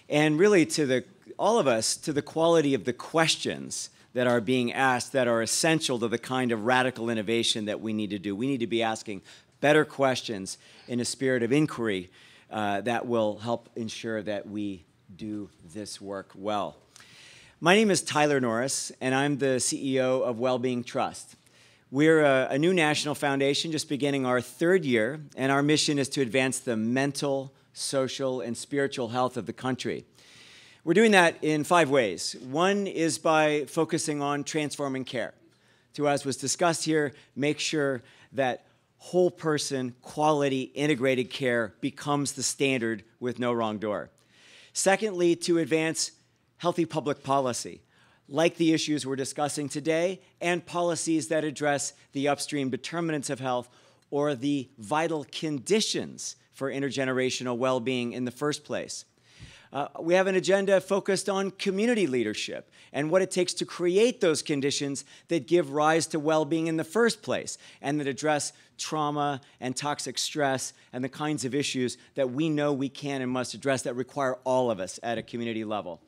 and really to all of us, to the quality of the questions that are being asked that are essential to the kind of radical innovation that we need to do. We need to be asking better questions in a spirit of inquiry that will help ensure that we do this work well. My name is Tyler Norris, and I'm the CEO of Wellbeing Trust. We're a new national foundation just beginning our 3rd year, and our mission is to advance the mental, social, and spiritual health of the country. We're doing that in 5 ways. One is by focusing on transforming care. To, as was discussed here, make sure that whole person, quality, integrated care becomes the standard with no wrong door. Secondly, to advance healthy public policy, like the issues we're discussing today, and policies that address the upstream determinants of health or the vital conditions for intergenerational well-being in the first place. We have an agenda focused on community leadership and what it takes to create those conditions that give rise to well-being in the first place and that address trauma and toxic stress and the kinds of issues that we know we can and must address that require all of us at a community level.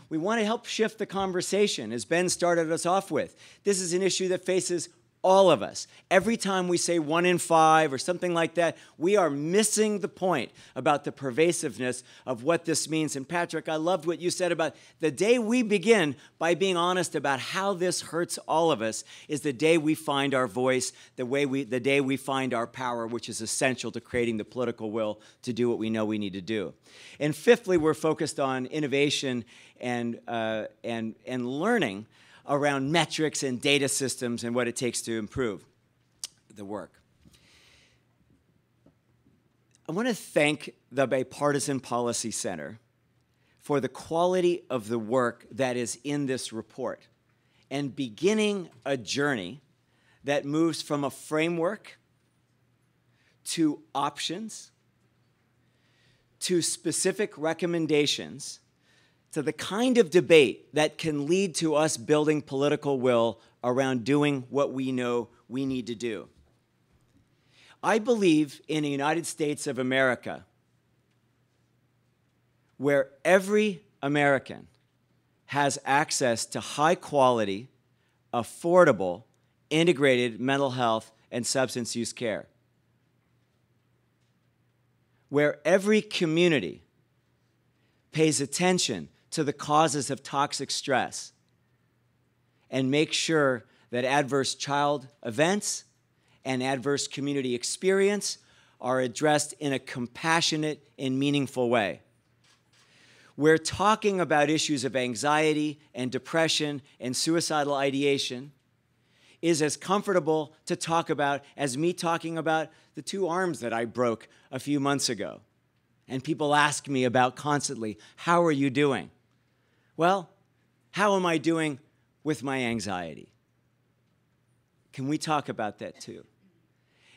We want to help shift the conversation, as Ben started us off with. This is an issue that faces all of us. Every time we say 1 in 5 or something like that, we are missing the point about the pervasiveness of what this means. And Patrick, I loved what you said about the day we begin by being honest about how this hurts all of us is the day we find our voice, the day we find our power, which is essential to creating the political will to do what we know we need to do. And fifthly, we're focused on innovation and learning around metrics and data systems and what it takes to improve the work. I want to thank the Bipartisan Policy Center for the quality of the work that is in this report and beginning a journey that moves from a framework to options to specific recommendations to the kind of debate that can lead to us building political will around doing what we know we need to do. I believe in a United States of America where every American has access to high quality, affordable, integrated mental health and substance use care. Where every community pays attention to the causes of toxic stress and make sure that adverse child events and adverse community experience are addressed in a compassionate and meaningful way. We're talking about issues of anxiety and depression and suicidal ideation is as comfortable to talk about as me talking about the 2 arms that I broke a few months ago. And people ask me about constantly, how are you doing? Well, how am I doing with my anxiety? Can we talk about that too?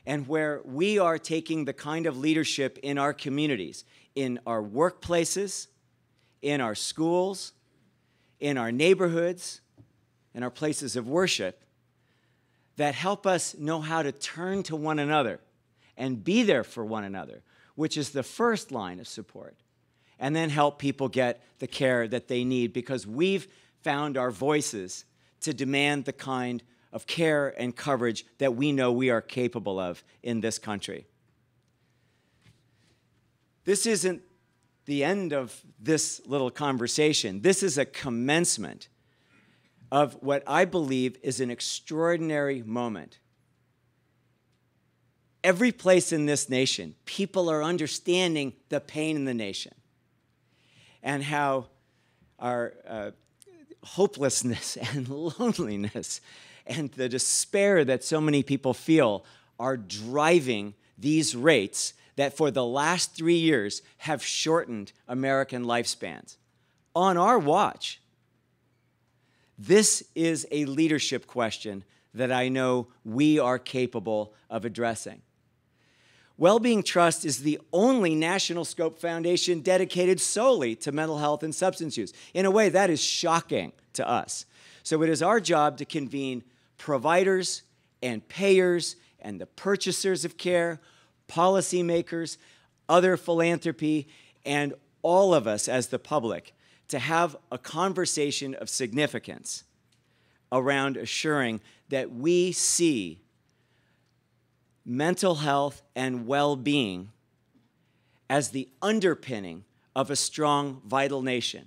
And where we are taking the kind of leadership in our communities, in our workplaces, in our schools, in our neighborhoods, in our places of worship, that help us know how to turn to one another and be there for one another, which is the first line of support. And then help people get the care that they need because we've found our voices to demand the kind of care and coverage that we know we are capable of in this country. This isn't the end of this little conversation. This is a commencement of what I believe is an extraordinary moment. Every place in this nation, people are understanding the pain in the nation and how our hopelessness and loneliness and the despair that so many people feel are driving these rates that for the last 3 years have shortened American lifespans. On our watch, this is a leadership question that I know we are capable of addressing. Wellbeing Trust is the only national scope foundation dedicated solely to mental health and substance use. In a way, that is shocking to us. So it is our job to convene providers and payers and the purchasers of care, policymakers, other philanthropy, and all of us as the public to have a conversation of significance around assuring that we see mental health and well-being as the underpinning of a strong, vital nation.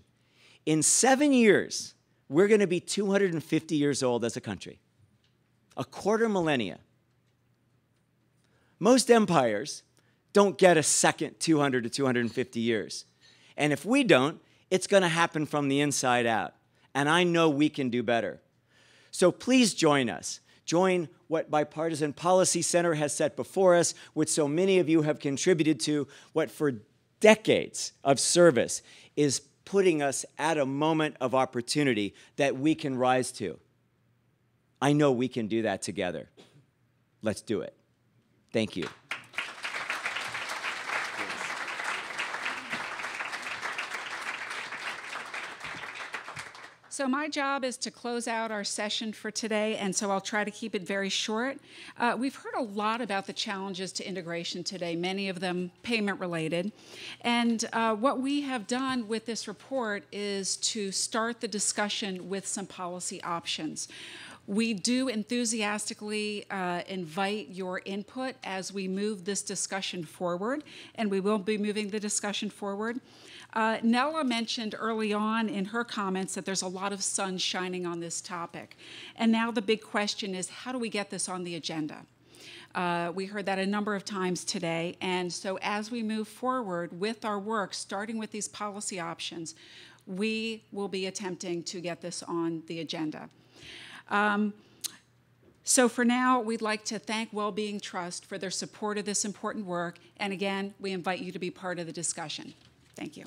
In 7 years, we're going to be 250 years old as a country, a quarter millennia. Most empires don't get a second 200 to 250 years. And if we don't, it's going to happen from the inside out. And I know we can do better. So please join us. Join what Bipartisan Policy Center has set before us, which so many of you have contributed to, what for decades of service is putting us at a moment of opportunity that we can rise to. I know we can do that together. Let's do it. Thank you. So my job is to close out our session for today, and so I'll try to keep it very short. We've heard a lot about the challenges to integration today, many of them payment-related. And what we have done with this report is to start the discussion with some policy options. We do enthusiastically invite your input as we move this discussion forward, and we will be moving the discussion forward. Nella mentioned early on in her comments that there's a lot of sun shining on this topic. And now the big question is, how do we get this on the agenda? We heard that a number of times today, and so as we move forward with our work, starting with these policy options, we will be attempting to get this on the agenda. So for now, we'd like to thank Wellbeing Trust for their support of this important work, and again, we invite you to be part of the discussion. Thank you.